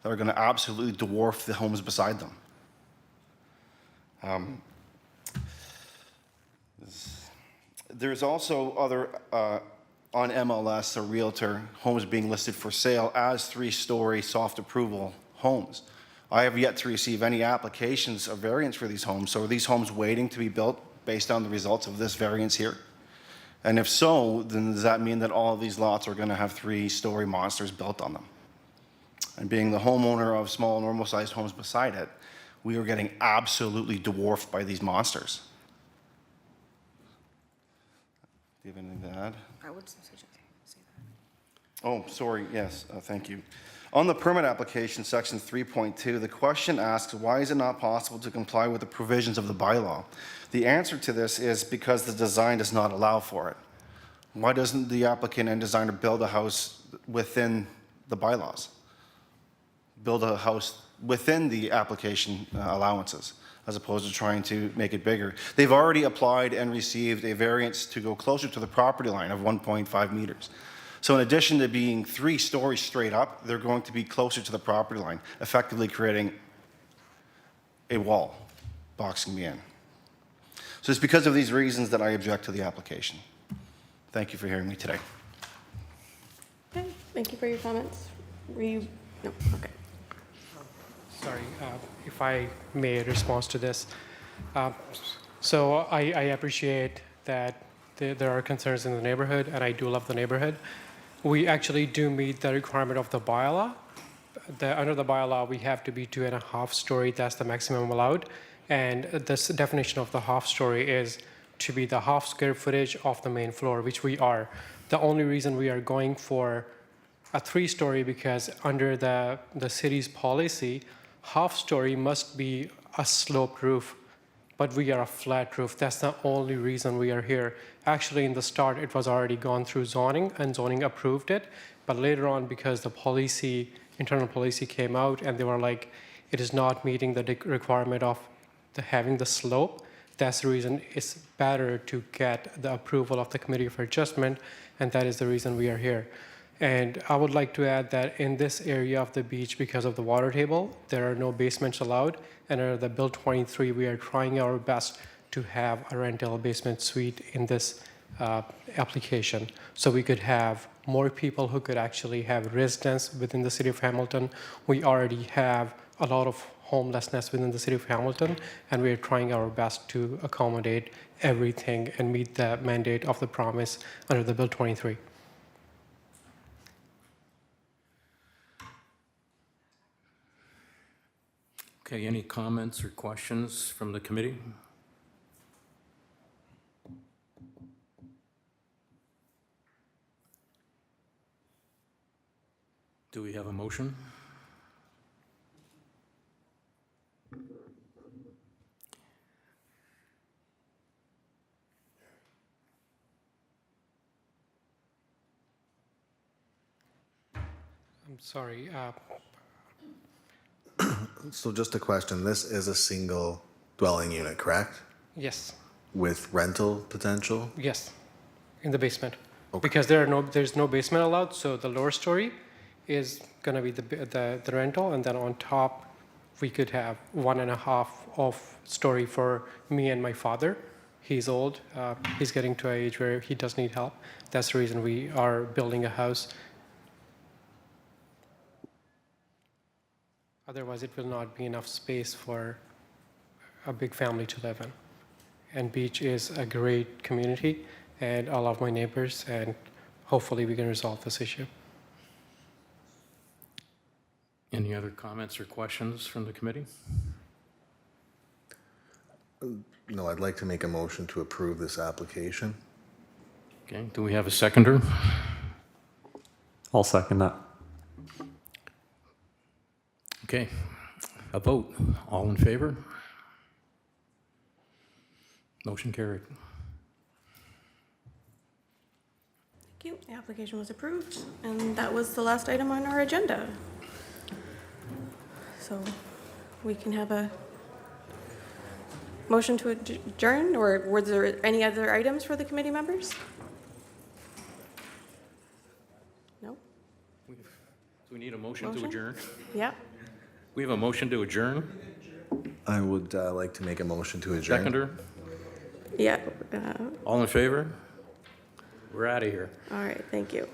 that are going to absolutely dwarf the homes beside them. There's also other, on MLS, a realtor, homes being listed for sale as 3-story soft approval homes. I have yet to receive any applications of variance for these homes. So are these homes waiting to be built based on the results of this variance here? And if so, then does that mean that all of these lots are going to have 3-story monsters built on them? And being the homeowner of small, normal-sized homes beside it, we are getting absolutely dwarfed by these monsters. Do you have anything to add?
I would say that.
Oh, sorry, yes, thank you. On the permit application, section 3.2, the question asks, why is it not possible to comply with the provisions of the bylaw? The answer to this is because the design does not allow for it. Why doesn't the applicant and designer build a house within the bylaws? Build a house within the application allowances, as opposed to trying to make it bigger. They've already applied and received a variance to go closer to the property line of 1.5 meters. So in addition to being 3 stories straight up, they're going to be closer to the property line, effectively creating a wall, boxing me in. So it's because of these reasons that I object to the application. Thank you for hearing me today.
Okay, thank you for your comments. Were you, no, okay.
Sorry, if I may respond to this. So I appreciate that there are concerns in the neighborhood, and I do love the neighborhood. We actually do meet the requirement of the bylaw. Under the bylaw, we have to be 2.5 story. That's the maximum allowed. And this definition of the half story is to be the half square footage of the main floor, which we are. The only reason we are going for a 3-story because under the city's policy, half story must be a sloped roof, but we are a flat roof. That's the only reason we are here. Actually, in the start, it was already gone through zoning, and zoning approved it. But later on, because the policy, internal policy came out, and they were like, it is not meeting the requirement of having the slope. That's the reason it's better to get the approval of the Committee for Adjustment, and that is the reason we are here. And I would like to add that in this area of the beach, because of the water table, there are no basements allowed. And under the Bill 23, we are trying our best to have a rental basement suite in this application. So we could have more people who could actually have residence within the city of Hamilton. We already have a lot of homelessness within the city of Hamilton, and we are trying our best to accommodate everything and meet the mandate of the promise under the Bill 23.
Okay, any comments or questions from the committee? Do we have a motion?
I'm sorry.
So just a question, this is a single dwelling unit, correct?
Yes.
With rental potential?
Yes, in the basement. Okay. Because there's no basement allowed, so the lower story is going to be the rental, and then on top we could have 1.5 of story for me and my father. He's old. He's getting to an age where he does need help. That's the reason we are building a house. Otherwise, it will not be enough space for a big family to live in. And Beach is a great community, and I love my neighbors, and hopefully we can resolve this issue.
Any other comments or questions from the committee?
No, I'd like to make a motion to approve this application.
Okay, do we have a seconder?
I'll second that.
Okay, a vote. All in favor? Motion carried.
Thank you. The application was approved, and that was the last item on our agenda. So we can have a motion to adjourn, or were there any other items for the committee members? No?
Do we need a motion to adjourn?
Yeah.
We have a motion to adjourn.
I would like to make a motion to adjourn.
Seconder?
Yeah.
All in favor? We're out of here.
All right, thank you.